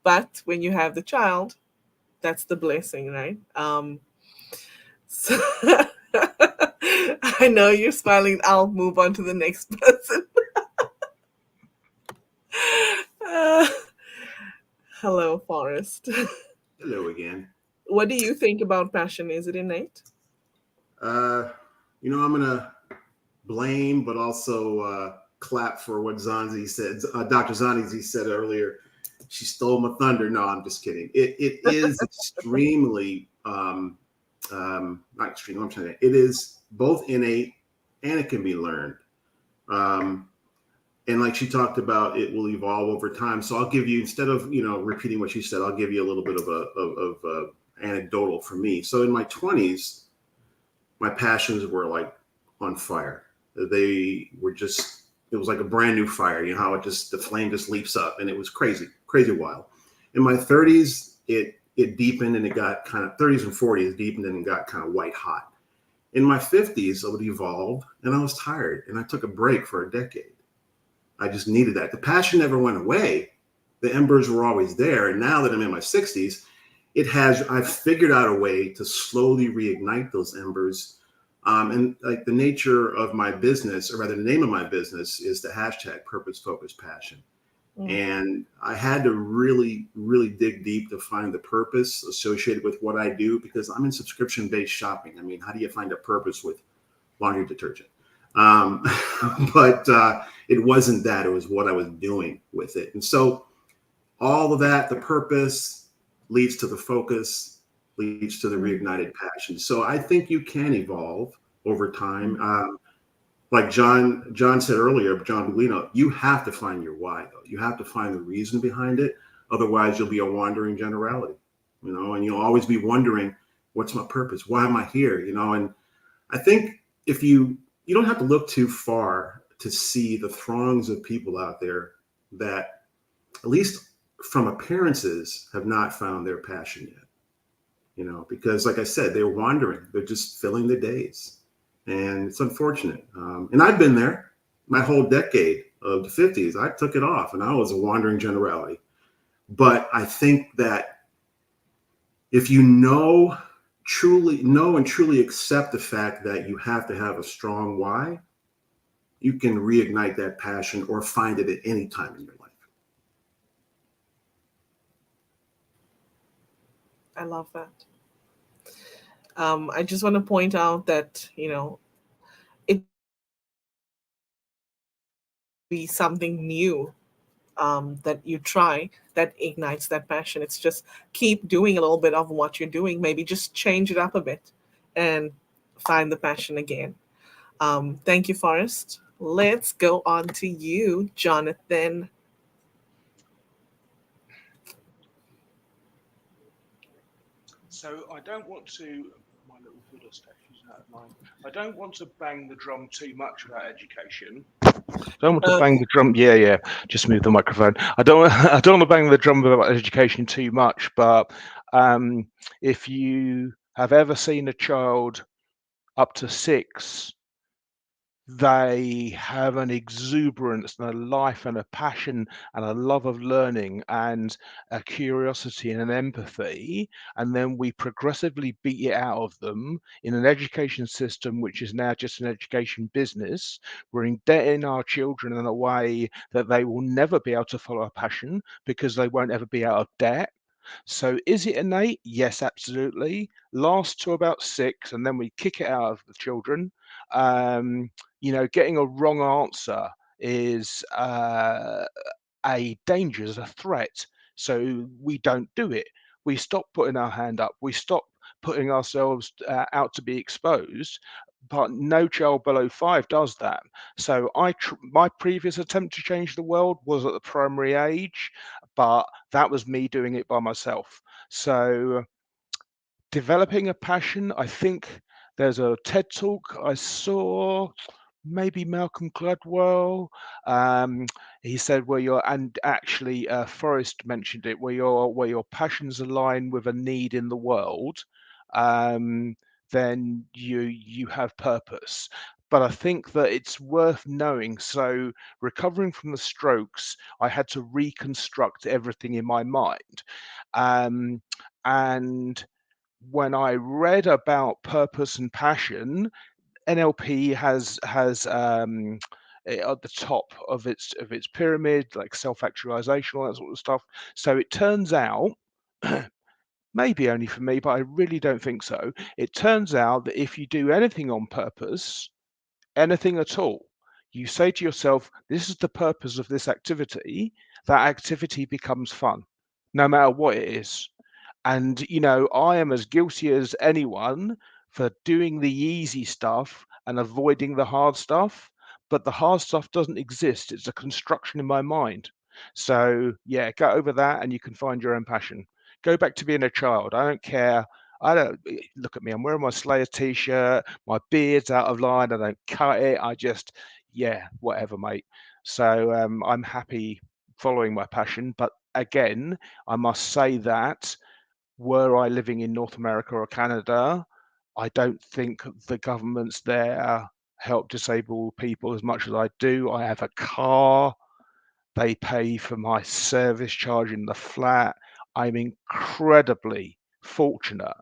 But when you have the child, that's the blessing, right? So I know you're smiling. I'll move on to the next person. Uh, hello, Forrest. Hello again. What do you think about passion? Is it innate? I'm gonna blame, but also clap for what Zonzie said. Dr. Zonzie said earlier. She stole my thunder. No, I'm just kidding. It is extremely not extreme. I'm saying it is both innate and it can be learned. And like she talked about, it will evolve over time. So I'll give you, instead of repeating what she said, I'll give you a little bit of a anecdotal for me. So in my 20s, my passions were like on fire. they were just, it was like a brand new fire. You know how the flame just leaps up, and it was crazy, crazy wild. In my 30s, it deepened, and it got kind of 30s and 40s deepened, and it got kind of white hot. In my 50s, it evolved, and I was tired, and I took a break for a decade. I just needed that. The passion never went away. The embers were always there. And now that I'm in my 60s, I've figured out a way to slowly reignite those embers. And like the nature of my business, or rather the name of my business, is the hashtag Purpose Focused Passion. And I had to really, really dig deep to find the purpose associated with what I do, because I'm in subscription-based shopping. I mean, how do you find a purpose with laundry detergent? But it wasn't that. It was what I was doing with it. And so all of that, the purpose leads to the focus, leads to the reignited passion. So I think you can evolve over time. Like John said earlier, John Buglino, you have to find your why, though. You have to find the reason behind it. Otherwise, you'll be a wandering generality, and you'll always be wondering, what's my purpose? Why am I here? And I think if you don't have to look too far to see the throngs of people out there that, at least from appearances, have not found their passion yet. Because like I said, they're wandering. They're just filling the days. And it's unfortunate. And I've been there my whole decade of the 50s. I took it off, and I was a wandering generality. But I think that if you truly accept the fact that you have to have a strong why, you can reignite that passion or find it at any time in your life. I love that. I just want to point out that, it be something new that you try that ignites that passion. It's just keep doing a little bit of what you're doing. Maybe just change it up a bit and find the passion again. Thank you, Forrest. Let's go on to you, Jonathan. So I don't want to, my little Buddha statue's out of line. I don't want to bang the drum too much about education. Don't want to bang the drum. Yeah. Just move the microphone. I don't want to bang the drum about education too much. But if you have ever seen a child up to 6, they have an exuberance and a life and a passion and a love of learning and a curiosity and an empathy, and then we progressively beat it out of them in an education system which is now just an education business. We're indebting our children in a way that they will never be able to follow a passion because they won't ever be out of debt. So is it innate? Yes, absolutely. Lasts to about 6, and then we kick it out of the children. Getting a wrong answer is a danger, is a threat. So we don't do it. We stop putting our hand up. We stop putting ourselves out to be exposed. But no child below 5 does that. So my previous attempt to change the world was at the primary age, but that was me doing it by myself. So developing a passion, I think there's a TED talk I saw, maybe Malcolm Gladwell. He said Forrest mentioned it, where your passions align with a need in the world, then you have purpose. But I think that it's worth knowing. So recovering from the strokes, I had to reconstruct everything in my mind. And when I read about purpose and passion, NLP has at the top of its pyramid, like self-actualization, all that sort of stuff. So it turns out, maybe only for me, but I really don't think so. It turns out that if you do anything on purpose, anything at all, you say to yourself, this is the purpose of this activity, that activity becomes fun, no matter what it is. And, I am as guilty as anyone for doing the easy stuff and avoiding the hard stuff. But the hard stuff doesn't exist. It's a construction in my mind. So, yeah, go over that and you can find your own passion. Go back to being a child. I don't care I don't look at me. I'm wearing my Slayer t-shirt. My beard's out of line. I don't cut it. I just, yeah, whatever, mate. So I'm happy following my passion. But again, I must say that were I living in North America or Canada, I don't think the governments there help disabled people as much as I do. I have a car. They pay for my service charge in the flat. I'm incredibly fortunate.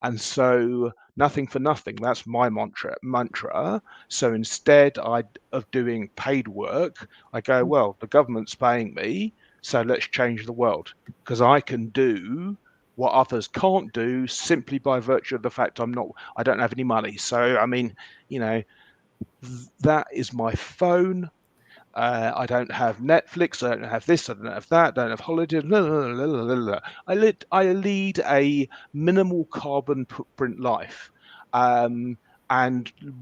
And so nothing for nothing. That's my mantra. So instead of doing paid work, I go, well, the government's paying me, so let's change the world. Because I can do what others can't do simply by virtue of the fact I don't have any money. So I mean, that is my phone. I don't have Netflix. I don't have this. I don't have that. I don't have holidays. I lead a minimal carbon footprint life, and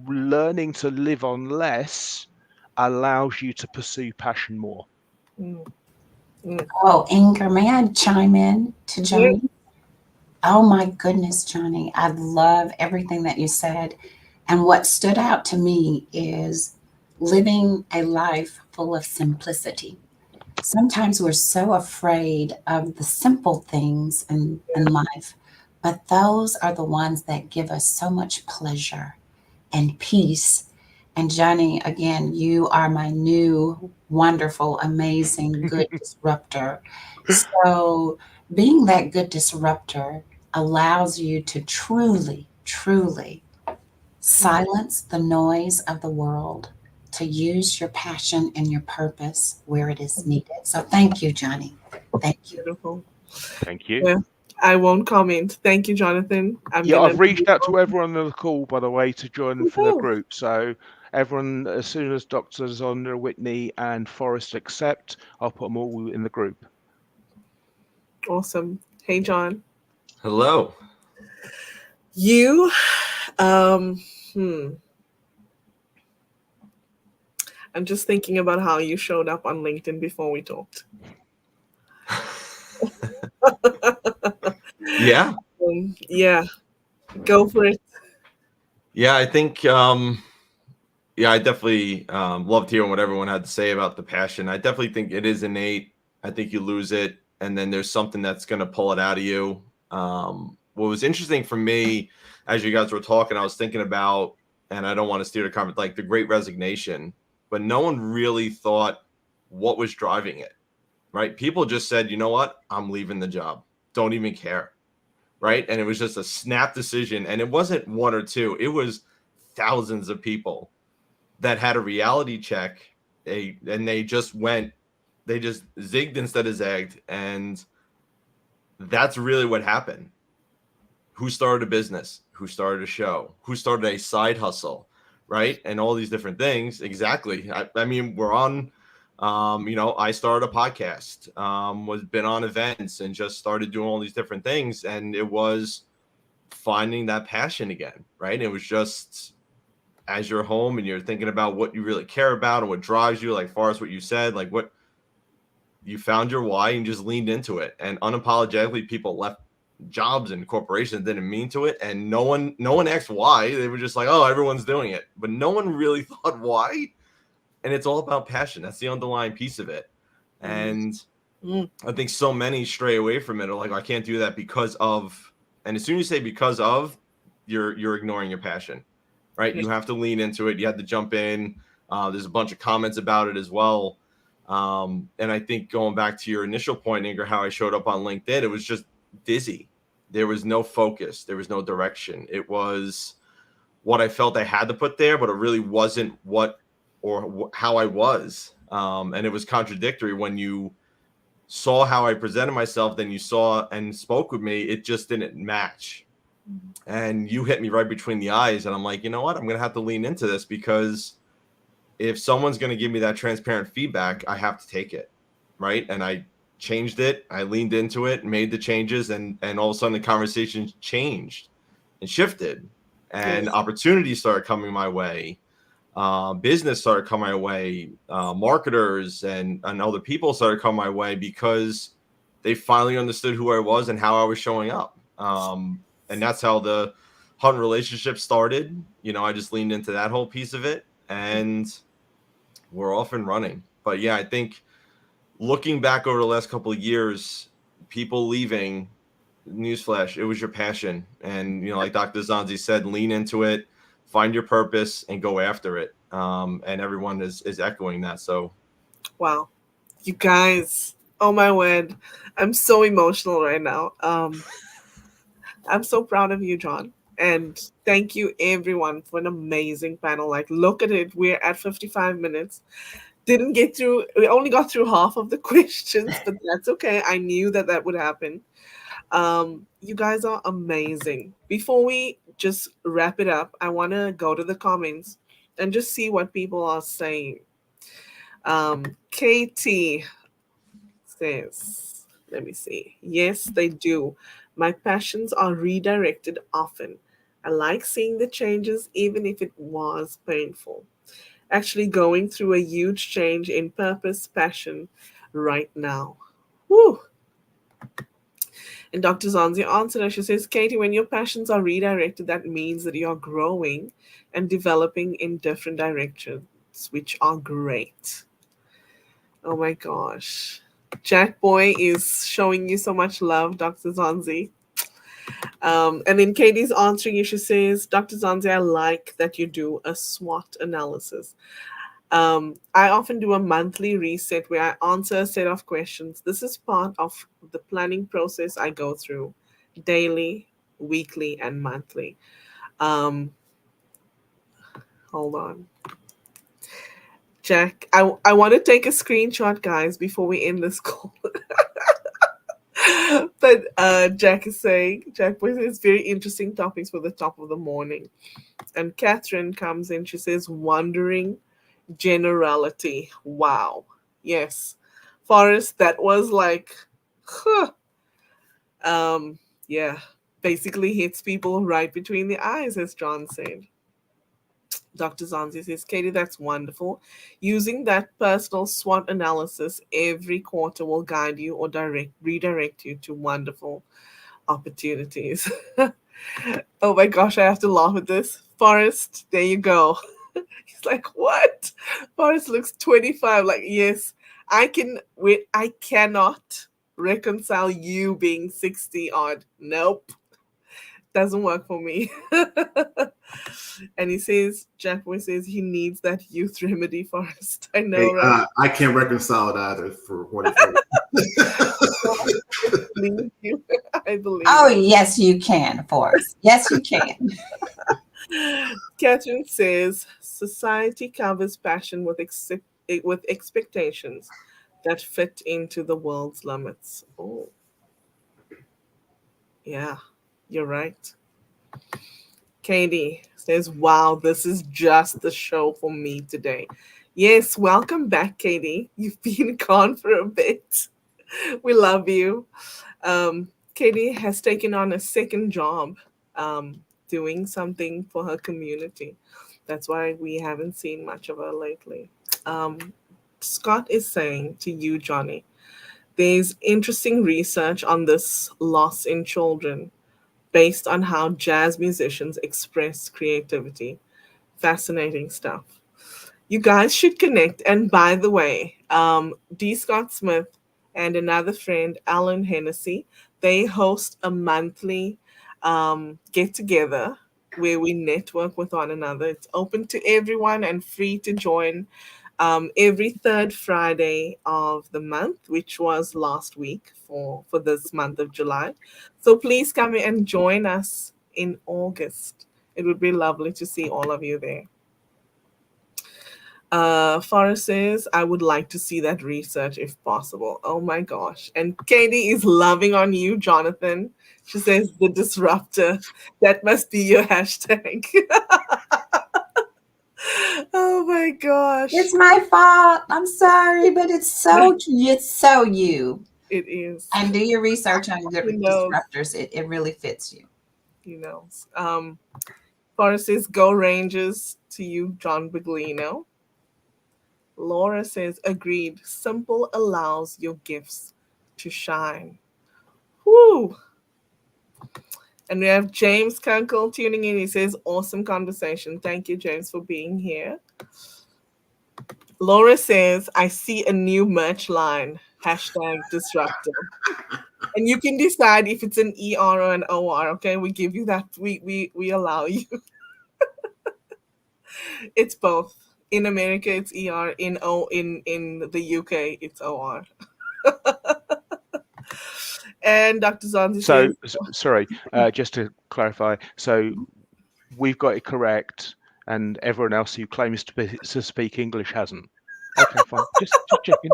learning to live on less allows you to pursue passion more. Oh, Inger, may I chime in to Johnny? Oh my goodness, Johnny, I love everything that you said. And what stood out to me is living a life full of simplicity. Sometimes we're so afraid of the simple things in life, but those are the ones that give us so much pleasure and peace. And Johnny, again, you are my new, wonderful, amazing, good disruptor. So, being that good disruptor allows you to truly, truly silence the noise of the world, to use your passion and your purpose where it is needed. So, thank you, Johnny. Thank you. Beautiful. Thank you. Yeah, I won't comment. Thank you, Jonathan. I've reached out to everyone on the call, by the way, to join for the group. So everyone, as soon as Dr. Zonzie, Whitney, and Forrest accept, I'll put them all in the group. Awesome. Hey, John. Hello. You, I'm just thinking about how you showed up on LinkedIn before we talked. Yeah. Yeah. Go for it. Yeah, I think, I definitely loved hearing what everyone had to say about the passion. I definitely think it is innate. I think you lose it, and then there's something that's going to pull it out of you. What was interesting for me, as you guys were talking, I was thinking about, and I don't want to steer the comment, like the Great Resignation, but no one really thought what was driving it, right? People just said, you know what? I'm leaving the job. Don't even care, right? And it was just a snap decision. And it wasn't one or two. It was thousands of people that had a reality check, and they just zigged instead of zagged. And that's really what happened. Who started a business? Who started a show? Who started a side hustle, right? And all these different things. Exactly. I mean, we're on, I started a podcast, been on events and just started doing all these different things. And it was finding that passion again, right? It was just, as you're home and you're thinking about what you really care about and what drives you, like far as what you said, like what you found your why and just leaned into it. And unapologetically, people left jobs and corporations didn't mean to it, and no one asked why. They were just like, oh, everyone's doing it, but no one really thought why. And it's all about passion. That's the underlying piece of it. And I think so many stray away from it, are like, I can't do that because of, and as soon as you say because of, you're ignoring your passion, right? You have to lean into it. You have to jump in. There's a bunch of comments about it as well. And I think going back to your initial point, Inger, how I showed up on LinkedIn, it was just dizzy. There was no focus. There was no direction. It was what I felt I had to put there, but it really wasn't how I was. And it was contradictory. When you saw how I presented myself, then you saw and spoke with me, it just didn't match. And you hit me right between the eyes. And I'm like, you know what? I'm going to have to lean into this, because if someone's going to give me that transparent feedback, I have to take it. Right. And I changed it. I leaned into it, made the changes, and all of a sudden the conversation changed and shifted, and opportunities started coming my way. Business started coming my way. Marketers and other people started coming my way, because they finally understood who I was and how I was showing up. And And that's how the Hunt relationship started. You know, I just leaned into that whole piece of it, and we're off and running. But yeah, I think looking back over the last couple of years, people leaving, newsflash, it was your passion. And, you know, like Dr. Zonzie said, lean into it, find your purpose, and go after it. And everyone is echoing that. So, Wow. You guys, oh my word. I'm so emotional right now. I'm so proud of you, John. And thank you, everyone, for an amazing panel. Like, look at it. We're at 55 minutes. Didn't get through, we only got through half of the questions, but that's okay. I knew that that would happen. You guys are amazing. Before we just wrap it up, I want to go to the comments and just see what people are saying. KT says, let me see. Yes, they do. My passions are redirected often. I like seeing the changes, even if it was painful. Actually, going through a huge change in purpose, passion right now. Woo! And Dr. Zonzi answered her. She says, Katie, when your passions are redirected, that means that you're growing and developing in different directions, which are great. Oh my gosh. Jack Boy is showing you so much love, Dr. Zonzi. And then Katie's answering you. She says, Dr. Zonzi, I like that you do a SWOT analysis. I often do a monthly reset where I answer a set of questions. This is part of the planning process I go through daily, weekly, and monthly. Hold on. Jack, I want to take a screenshot, guys, before we end this call. But Jack is saying, Jack says, very interesting topics for the top of the morning. And Catherine comes in, she says, wondering generality. Wow. Yes. Forrest, that was like, huh. Yeah, basically hits people right between the eyes, as John said. Dr. Zonzi says, Katie, that's wonderful. Using that personal SWOT analysis every quarter will guide you or redirect you to wonderful opportunities. Oh my gosh, I have to laugh at this. Forrest, there you go. He's like, what? Forrest looks 25. Like, yes, I cannot reconcile you being 60 odd. Nope. Doesn't work for me. And he says, Jack Boy says he needs that youth remedy, Forrest. I know, Hey, right? I can't reconcile it either for what it's worth. I believe you. I believe Oh, you. yes, you can, Forrest. Yes, you can. Catherine says society covers passion with expectations that fit into the world's limits. Oh, yeah, you're right. Katie says, wow, this is just the show for me today. Yes, welcome back, Katie. You've been gone for a bit. We love you. Katie has taken on a second job, doing something for her community. That's why we haven't seen much of her lately. Scott is saying to you, Johnny, there's interesting research on this loss in children based on how jazz musicians express creativity. Fascinating stuff. You guys should connect. And by the way, D. Scott Smith and another friend, Alan Hennessy, they host a monthly get together where we network with one another. It's open to everyone and free to join every third Friday of the month, which was last week for this month of July. So please come and join us in August. It would be lovely to see all of you there. Forrest says, I would like to see that research if possible. Oh my gosh. And Katie is loving on you, Jonathan. She says, the disruptor. That must be your hashtag. Oh my gosh. It's my fault. I'm sorry, but it's so you. It is. And do your research on the He knows. disruptors. It really fits you. He knows. Forrest says, go Rangers to you, John Buglino. Laura says, agreed. Simple allows your gifts to shine. Whoo! And we have James Kunkel tuning in. He says, awesome conversation. Thank you, James, for being here. Laura says, I see a new merch line, #disruptive. And you can decide if it's an ER or an OR, okay? We give you that. We allow you. It's both. In America, it's ER. In the UK, it's OR. And Dr. Zonzie So, says, sorry, just to clarify. So we've got it correct, and everyone else who claims to speak English hasn't. Okay, fine. Just checking.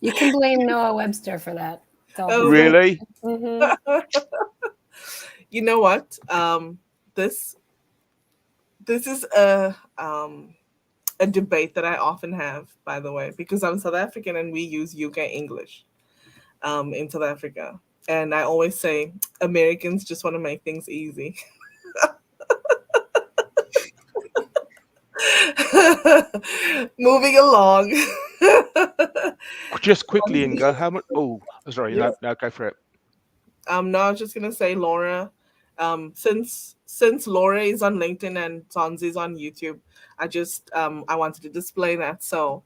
You can blame Noah Webster for that. Oh, Really? you know what? This is a debate that I often have, by the way, because I'm South African and we use UK English in South Africa. And I always say Americans just want to make things easy. Moving along. Just quickly, Inga, how much? Oh, sorry, Yes. no, go for it. No, I was just gonna say, Laura. Since Laura is on LinkedIn and Zonzie is on YouTube, I wanted to display that so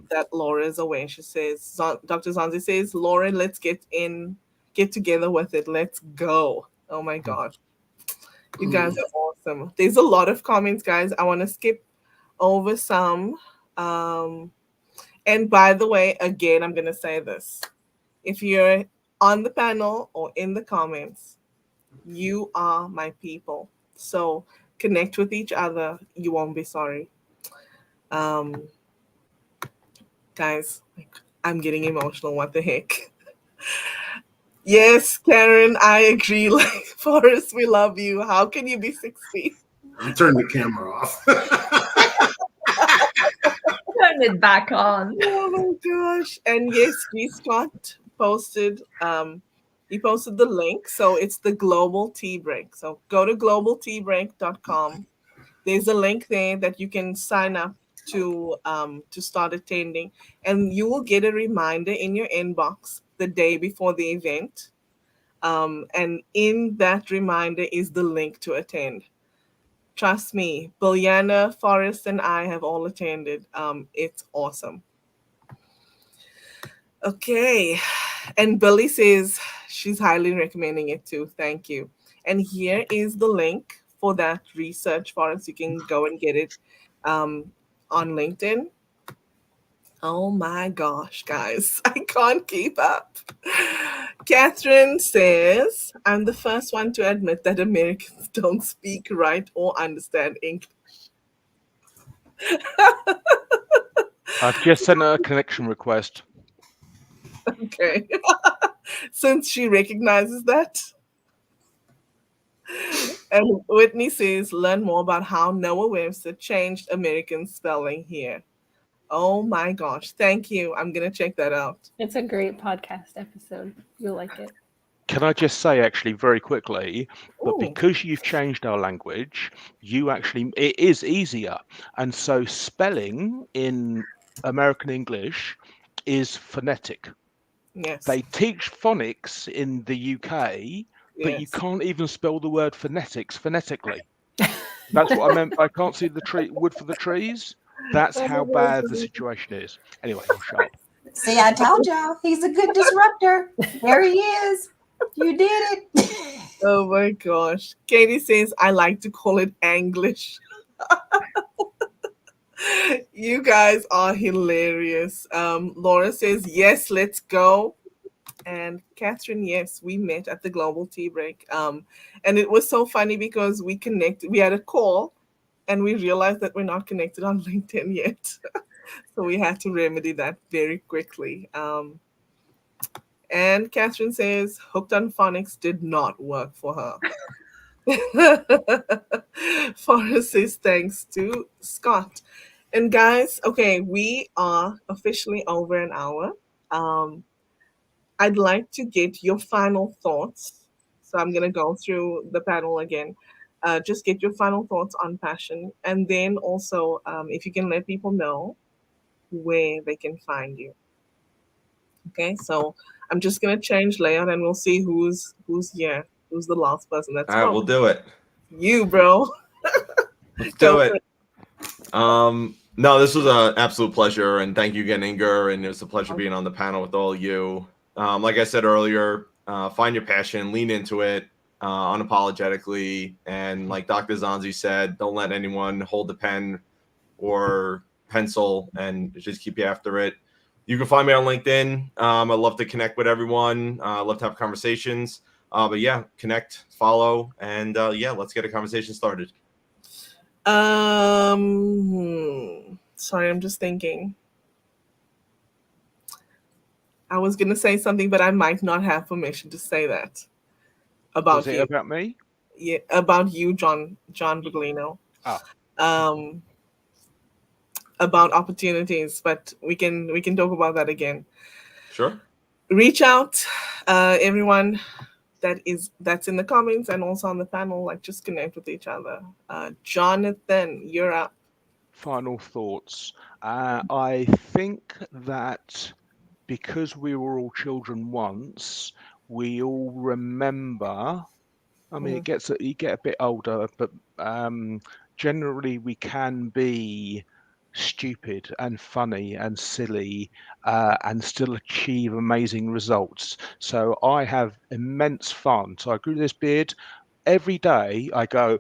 that Laura is aware. She says, Dr. Zonzie says, Laura, let's get together with it. Let's go. Oh my gosh. You guys are awesome. There's a lot of comments, guys. I want to skip over some. And by the way, again, I'm going to say this. If you're on the panel or in the comments, you are my people. So connect with each other. You won't be sorry. Guys, I'm getting emotional. What the heck? Yes, Karen, I agree. Like, Forrest, we love you. How can you be 60? I'm turning the camera off. Turn it back on. Oh my gosh. And yes, G. Scott posted he posted the link. So it's the Global Tea Break. So go to globalteabreak.com. There's a link there that you can sign up to start attending, and you will get a reminder in your inbox the day before the event. And in that reminder is the link to attend. Trust me, Bilyana, Forrest, and I have all attended. It's awesome. Okay. And Billy says she's highly recommending it too. Thank you. And here is the link for that research, Forrest. You can go and get it on LinkedIn. Oh my gosh, guys. I can't keep up. Catherine says, I'm the first one to admit that Americans don't speak, write, or understand English. I've just sent her a connection request. Okay. Since she recognizes that. And Whitney says, learn more about how Noah Webster changed American spelling here. Oh my gosh. Thank you. I'm going to check that out. It's a great podcast episode. You'll like it. Can I just say, actually, very quickly, that Ooh. because you've changed our language, it is easier. And so spelling in American English is phonetic. Yes. They teach phonics in the UK, but you can't even spell the word phonetics phonetically. That's what I meant. I can't see the wood for the trees. That's how bad the situation is. Anyway, I'll shut up. See, I told y'all he's a good disruptor. There he is. You did it. Oh my gosh. Katie says, I like to call it Anglish. You guys are hilarious. Laura says, yes, let's go. And Catherine, yes, we met at the Global Tea Break. And it was so funny because we connected. We had a call and we realized that we're not connected on LinkedIn yet. So we had to remedy that very quickly. And Catherine says, Hooked on Phonics did not work for her. Forrest says, thanks to Scott. And guys, okay, we are officially over an hour. I'd like to get your final thoughts. So I'm going to go through the panel again. Just get your final thoughts on passion. And then also, if you can let people know where they can find you. Okay, so I'm just going to change layout and we'll see who's here. Who's the last person that's All right, we'll do it. You, bro. Let's do it. No, this was an absolute pleasure, and thank you again, Inger. And it was a pleasure being on the panel with all of you. Like I said earlier, find your passion, lean into it unapologetically, and like Dr. Zonzie said, don't let anyone hold the pen or pencil, and just keep you after it. You can find me on LinkedIn. I'd love to connect with everyone. I'd love to have conversations. But yeah, connect, follow, and yeah, let's get a conversation started. Sorry, I'm just thinking. I was gonna say something, but I might not have permission to say that about Was it you. about me? Yeah, about you, John Buglino. About opportunities, but we can talk about that again. Sure. Reach out, everyone that's in the comments and also on the panel. Like, just connect with each other. Jonathan, you're up. Final thoughts. I think that because we were all children once, we all remember. I mean, you get a bit older, but generally we can be stupid and funny and silly and still achieve amazing results. So I have immense fun. So I grew this beard. Every day I go,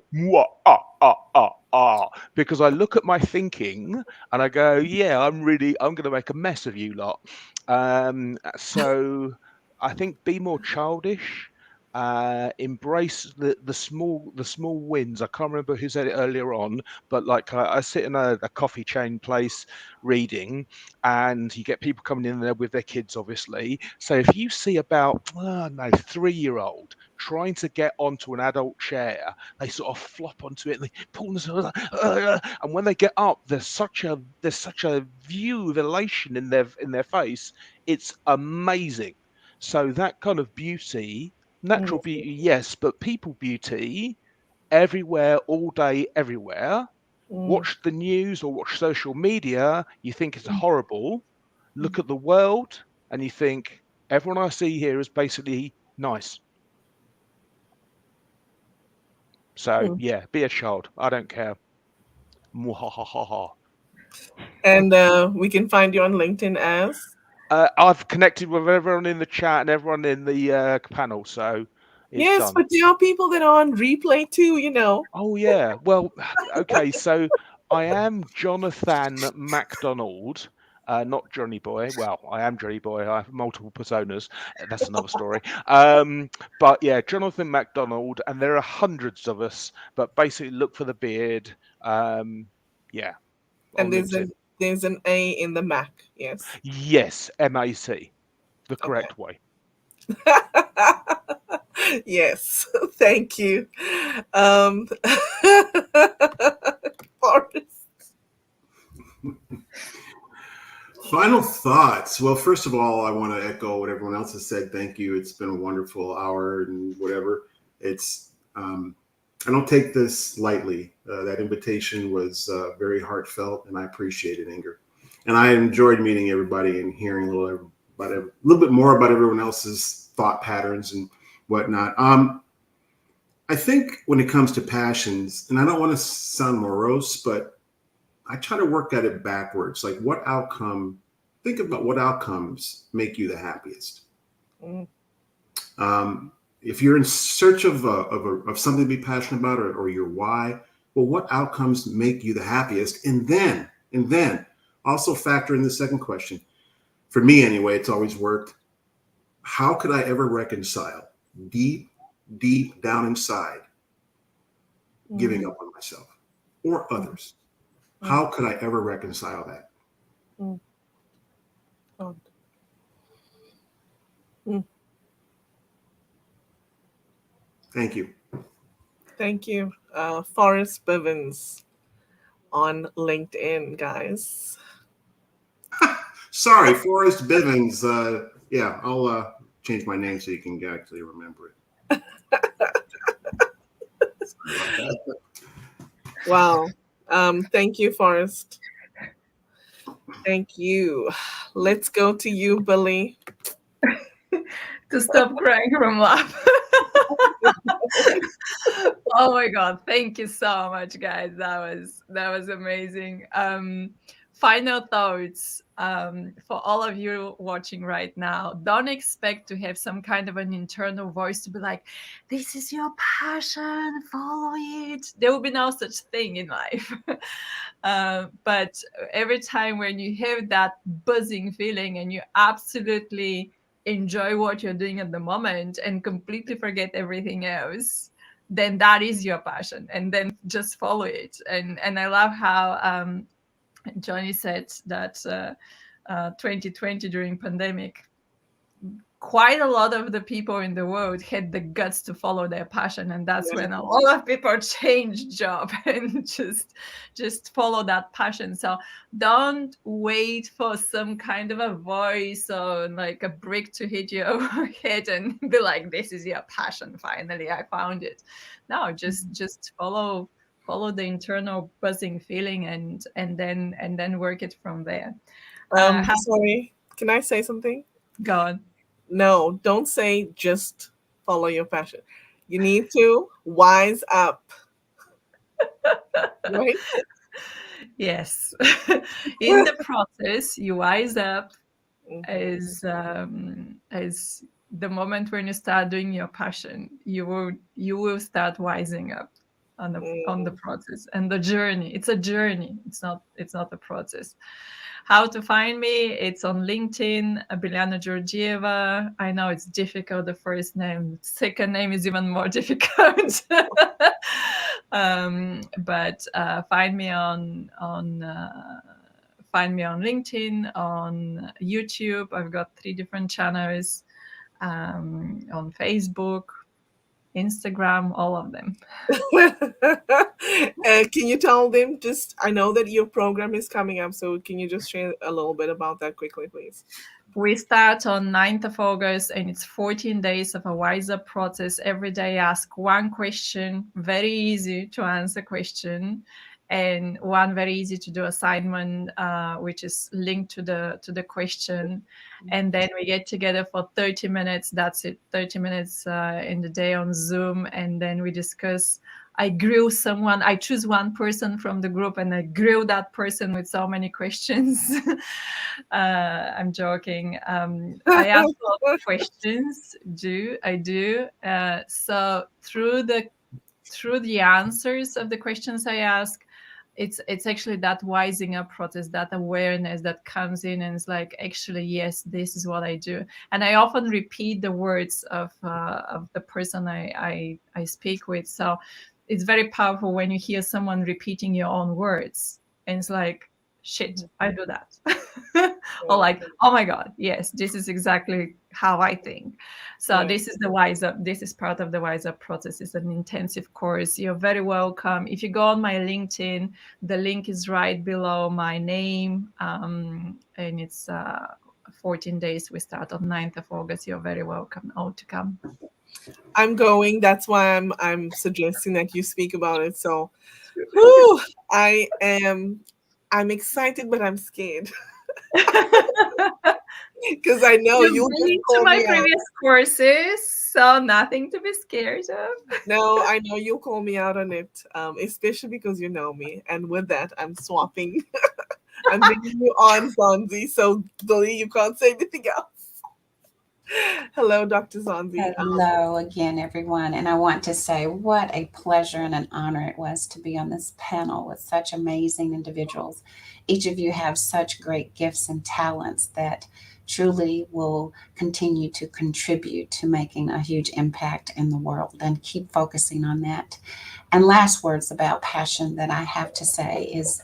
because I look at my thinking and I go, yeah, I'm going to make a mess of you lot. So I think be more childish. Embrace the small wins. I can't remember who said it earlier on, but like I sit in a coffee chain place reading, and you get people coming in there with their kids, obviously. So if you see about 3-year-old trying to get onto an adult chair, they sort of flop onto it and they pull themselves and when they get up, there's such a view of elation in their face. It's amazing. So that kind of beauty, natural beauty, yes, but people beauty, everywhere, all day, everywhere. Watch the news or watch social media, you think it's horrible. Look at the world and you think everyone I see here is basically nice. So yeah, be a child. I don't care. And we can find you on LinkedIn as? I've connected with everyone in the chat and everyone in the panel, so it's yes, done. But there are people that are on replay too, you know. Oh yeah, well, okay, so I am Jonathan McDonald, not Johnny Boy. Well, I am Johnny Boy. I have multiple personas. That's another story. But yeah, Jonathan McDonald, and there are hundreds of us. But basically, look for the beard. Yeah. And there's an A in the Mac. Yes. Yes, MAC, the correct way. Yes, thank you. Forrest. Final thoughts. Well, first of all, I want to echo what everyone else has said. Thank you. It's been a wonderful hour and whatever. It's I don't take this lightly. That invitation was very heartfelt, and I appreciate it, Inger. And I enjoyed meeting everybody and hearing a little bit more about everyone else's thought patterns and whatnot. I think when it comes to passions, and I don't want to sound morose, but I try to work at it backwards. Like think about what outcomes make you the happiest. If you're in search of something to be passionate about or your why, well, what outcomes make you the happiest? And then also factor in the second question. For me anyway, it's always worked. How could I ever reconcile deep down inside giving up on myself or others? How could I ever reconcile that? Thank you. Thank you. Forrest Bivens on LinkedIn, guys. Sorry, Forrest Bivens. Yeah, I'll change my name so you can actually remember it. Wow. Thank you, Forrest. Thank you. Let's go to you, Billy. To stop crying from laughing. Oh my God. Thank you so much, guys. That was amazing. Final thoughts for all of you watching right now. Don't expect to have some kind of an internal voice to be like, this is your passion, follow it. There will be no such thing in life. But every time when you have that buzzing feeling and you absolutely enjoy what you're doing at the moment and completely forget everything else, then that is your passion, and then just follow it. And I love how Johnny said that 2020 during pandemic, quite a lot of the people in the world had the guts to follow their passion, and that's when a lot of people change job and just follow that passion. So don't wait for some kind of a voice or like a brick to hit your head and be like, this is your passion, finally I found it. No, just follow the internal buzzing feeling and then work it from there. Sorry, can I say something? Go on. No, don't say just follow your passion. You need to wise up. Right? Yes. In the process, you wise up Mhm. as the moment when you start doing your passion, you will start wising up on the process and the journey. It's a journey. It's not a process. How to find me? It's on LinkedIn, Bilyana Georgieva. I know it's difficult, the first name. Second name is even more difficult. But find me on LinkedIn, on YouTube. I've got 3 different channels, on Facebook, Instagram, all of them. Can you tell them, just, I know that your program is coming up, so can you just share a little bit about that quickly, please? We start on 9th of August, and it's 14 days of a wise up process. Every day ask one question, very easy to answer question, and one very easy to do assignment, which is linked to the question. And then we get together for 30 minutes. That's it, 30 minutes in the day on Zoom. And then we discuss. I grill someone. I choose one person from the group and I grill that person with so many questions. I'm joking. I ask a lot of questions. I do. So through the answers of the questions I ask, it's actually that wising up process, that awareness that comes in and is like, actually, yes, this is what I do. And I often repeat the words of the person I speak with. So it's very powerful when you hear someone repeating your own words, and it's like, shit, I do that. Or like, oh my God, yes, this is exactly how I think. So this is the wise up. This is part of the wise up process. It's an intensive course. You're very welcome. If you go on my LinkedIn, the link is right below my name, and it's 14 days. We start on 9th of August. You're very welcome all to come. I'm going. That's why I'm suggesting that you speak about it. So, I'm excited, but I'm scared. Because I know you'll just call my me previous courses, so nothing to be scared of. No, I know you'll call me out on it, especially because you know me. And with that, I'm swapping. I'm bringing you on, Zonzie. So, Billy, you can't say anything else. Hello, Dr. Zonzie. Hello again, everyone. And I want to say what a pleasure and an honor it was to be on this panel with such amazing individuals. Each of you have such great gifts and talents that truly will continue to contribute to making a huge impact in the world, and keep focusing on that. And last words about passion that I have to say is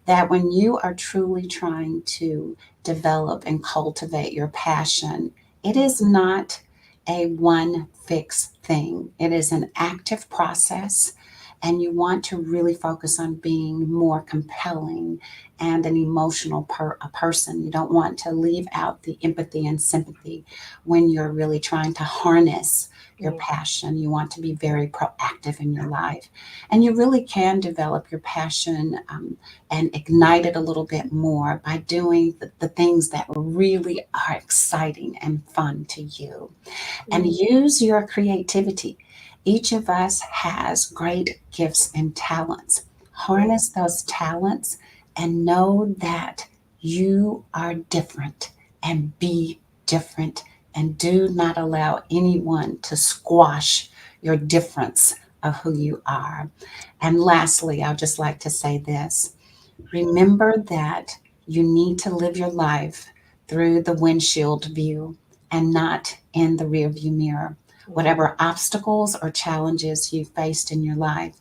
that when you are truly trying to develop and cultivate your passion, it is not a one fixed thing. It is an active process, and you want to really focus on being more compelling and an emotional a person. You don't want to leave out the empathy and sympathy when you're really trying to harness your passion. You want to be very proactive in your life, and you really can develop your passion and ignite it a little bit more by doing the things that really are exciting and fun to you, and use your creativity. Each of us has great gifts and talents. Harness those talents and know that you are different, and be different, and do not allow anyone to squash your difference of who you are. And lastly, I'd just like to say this: remember that you need to live your life through the windshield view and not in the rearview mirror. Whatever obstacles or challenges you faced in your life,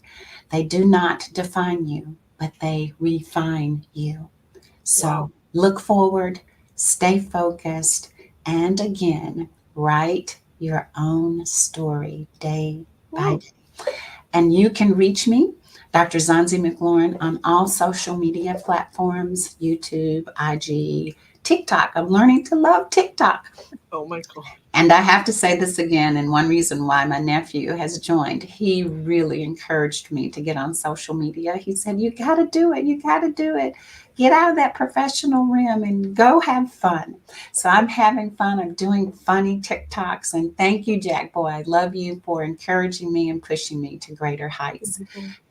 they do not define you, but they refine you. Wow. So look forward, stay focused, and again, write your own story day by Woo. day. And you can reach me, Dr. Zonzie McLaurin, on all social media platforms: YouTube, IG, TikTok. I'm learning to love TikTok. Oh my God. And I have to say this again, and one reason why my nephew has joined, he really encouraged me to get on social media. He said, "You got to do it. You got to do it. Get out of that professional realm and go have fun." So I'm having fun. I'm doing funny TikToks. And thank you, Jack Boy. I love you for encouraging me and pushing me to greater heights.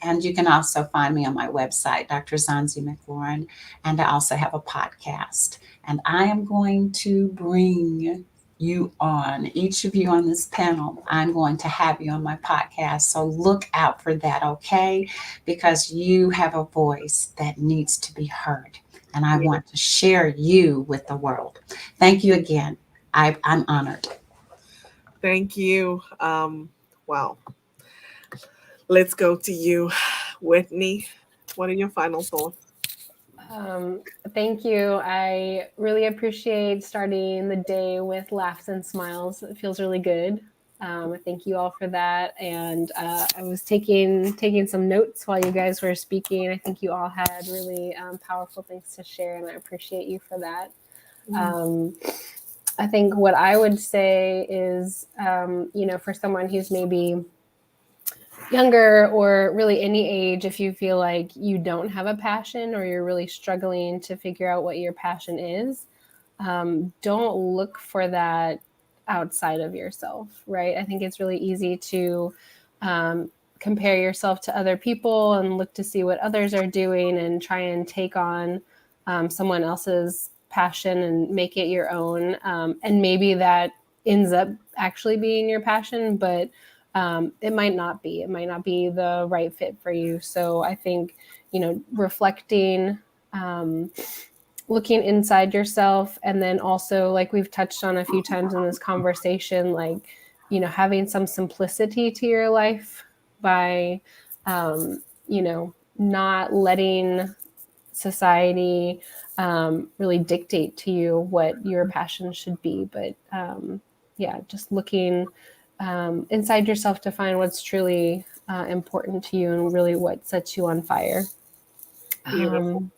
And you can also find me on my website, Dr. Zonzie McLaurin. And I also have a podcast. And I am going to bring you on, each of you on this panel. I'm going to have you on my podcast. So look out for that, okay? Because you have a voice that needs to be heard. And I want to share you with the world. Thank you again. I'm honored. Thank you. Wow. Let's go to you, Whitney. What are your final thoughts? Thank you. I really appreciate starting the day with laughs and smiles. It feels really good. Thank you all for that. And I was taking some notes while you guys were speaking. I think you all had really powerful things to share, and I appreciate you for that. I think what I would say is, for someone who's maybe younger or really any age, if you feel like you don't have a passion or you're really struggling to figure out what your passion is, don't look for that outside of yourself, right? I think it's really easy to compare yourself to other people and look to see what others are doing and try and take on someone else's passion and make it your own. And maybe that ends up actually being your passion, but it might not be. It might not be the right fit for you. So I think, reflecting, looking inside yourself, and then also, like we've touched on a few times in this conversation, like, having some simplicity to your life by, not letting society really dictate to you what your passion should be. But just looking inside yourself to find what's truly important to you and really what sets you on fire. Beautiful.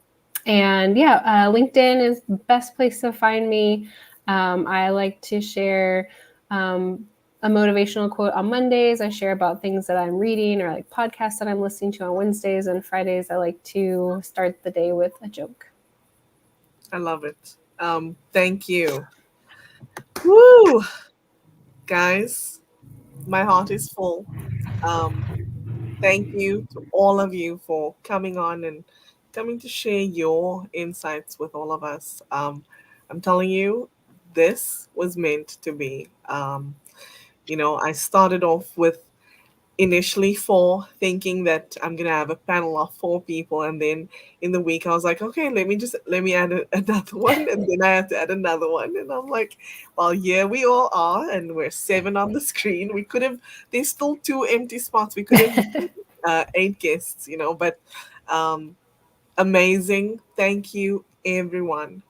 And LinkedIn is the best place to find me. I like to share a motivational quote on Mondays. I share about things that I'm reading or like podcasts that I'm listening to on Wednesdays, and Fridays I like to start the day with a joke. I love it. Thank you. Woo! Guys, my heart is full. Um, Thank you to all of you for coming on and coming to share your insights with all of us. I'm telling you, this was meant to be. I started off with initially 4, thinking that I'm gonna have a panel of 4 people, and then in the week I was like, okay, let me add another one, and then I have to add another one, and I'm like, well, here we all are, and we're 7 on the screen. We could have. There's still 2 empty spots. We could have 8 guests, but amazing. Thank you, everyone.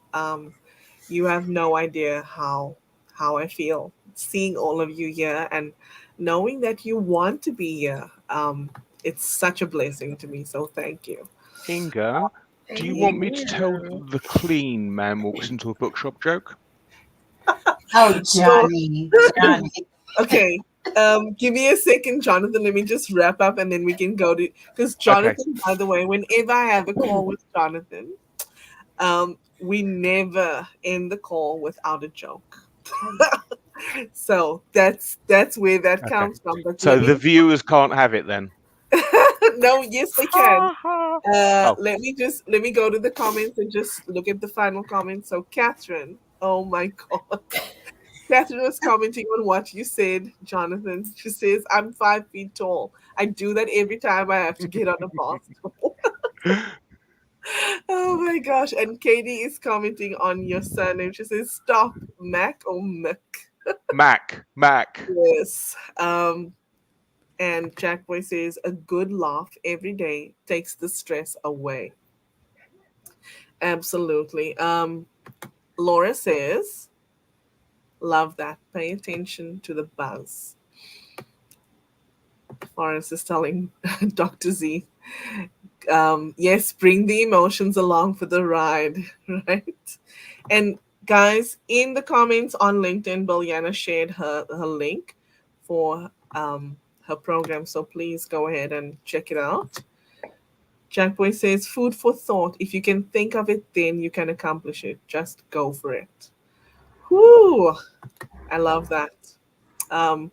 You have no idea how I feel seeing all of you here and knowing that you want to be here. It's such a blessing to me. So thank you. Inga, do you want me to tell the clean man walks into a bookshop joke? Oh, Johnny. Okay. Give me a second, Jonathan. Let me just wrap up and then we can go to, because Jonathan, by the way, whenever I have a call with Jonathan, we never end the call without a joke. So that's where that Okay. comes from. But So let the me viewers can't have it then. no, yes they can. Oh, Let me go to the comments and just look at the final comments. So Catherine, oh my God. Catherine was commenting on what you said, Jonathan. She says, I'm 5 feet tall. I do that every time I have to get on a basketball. Oh my gosh. And Katie is commenting on your surname. She says, stop, Mac or Mick. Mac. Yes. And Jack Boy says, a good laugh every day takes the stress away. Absolutely. Laura says, love that. Pay attention to the buzz. Forrest is telling Dr. Z, yes, bring the emotions along for the ride, right? And guys, in the comments on LinkedIn, Bilyana shared her link for her program. So please go ahead and check it out. Jack Boy says, food for thought. If you can think of it, then you can accomplish it. Just go for it. Whoo! I love that. Um,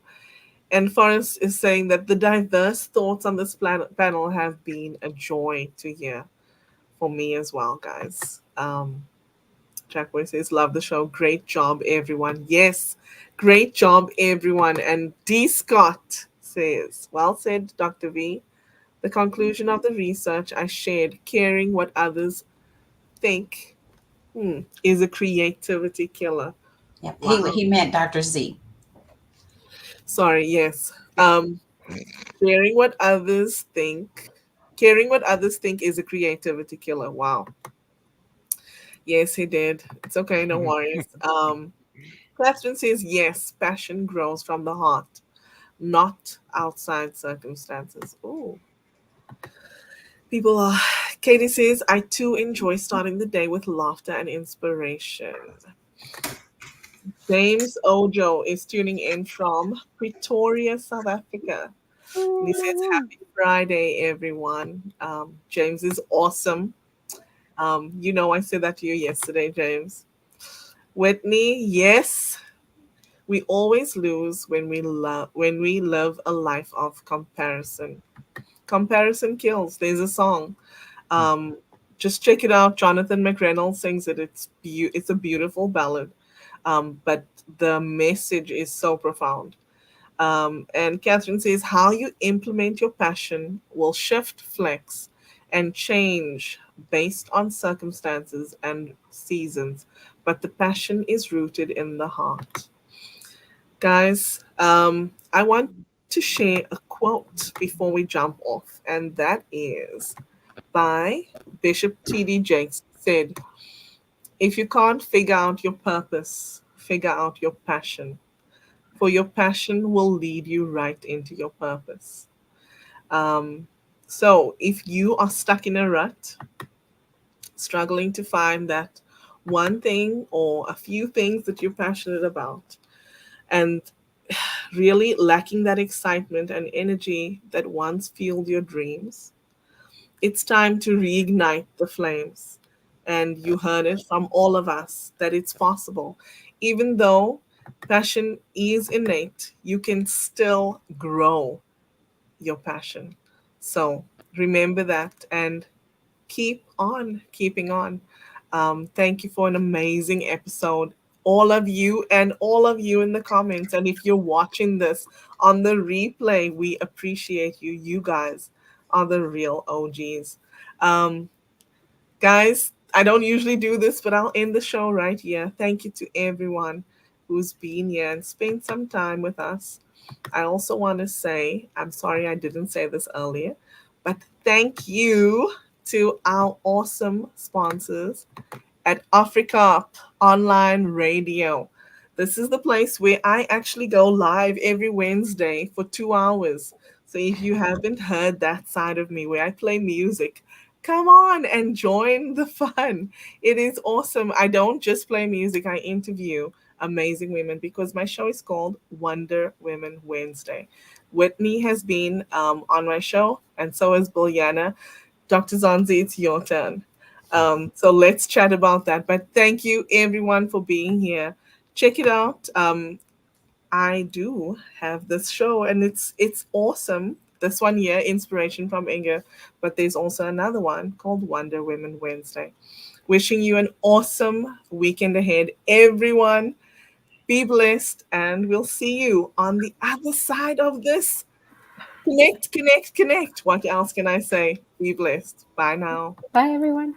and Forrest is saying that the diverse thoughts on this panel have been a joy to hear for me as well, guys. Jack Boy says, love the show. Great job, everyone. Yes, great job, everyone. And D. Scott says, well said, Dr. V. The conclusion of the research I shared, caring what others think, is a creativity killer. Yep. Wow. He meant Dr. Z. Sorry, yes. Sharing what others think, caring what others think is a creativity killer. Wow. Yes, he did. It's okay, no worries. Catherine says, yes, passion grows from the heart, not outside circumstances. Oh, people are. Katie says, I too enjoy starting the day with laughter and inspiration. James Ojo is tuning in from Pretoria, South Africa. And he says, happy Friday, everyone. James is awesome. I said that to you yesterday, James. Whitney, yes, we always lose when we live a life of comparison. Comparison kills. There's a song. Um, just check it out. Jonathan McReynolds sings it. It's a beautiful ballad. But the message is so profound. And Catherine says, how you implement your passion will shift, flex, and change based on circumstances and seasons. But the passion is rooted in the heart. Guys, I want to share a quote before we jump off, and that is by Bishop T.D. Jakes. Said, if you can't figure out your purpose, figure out your passion, for your passion will lead you right into your purpose. Um, so if you are stuck in a rut, struggling to find that one thing or a few things that you're passionate about, and really lacking that excitement and energy that once fueled your dreams, it's time to reignite the flames. And you heard it from all of us that it's possible. Even though passion is innate, you can still grow your passion. So remember that and keep on keeping on. Thank you for an amazing episode, all of you in the comments. And if you're watching this on the replay, we appreciate you. You guys are the real OGs. Um, Guys, I don't usually do this, but I'll end the show right here. Thank you to everyone who's been here and spent some time with us. I also want to say, I'm sorry I didn't say this earlier, but thank you to our awesome sponsors at Africa Online Radio. This is the place where I actually go live every Wednesday for 2 hours. So if you haven't heard that side of me where I play music, come on and join the fun. It is awesome. I don't just play music, I interview amazing women because my show is called Wonder Women Wednesday. Whitney has been on my show, and so has Bilyana. Dr. Zonzie, it's your turn. So let's chat about that. But thank you, everyone, for being here. Check it out. I do have this show, and it's awesome. This one here, inspiration from Inga, but there's also another one called Wonder Women Wednesday. Wishing you an awesome weekend ahead, everyone. Be blessed, and we'll see you on the other side of this. Connect, connect, connect. What else can I say? Be blessed. Bye now. Bye, everyone.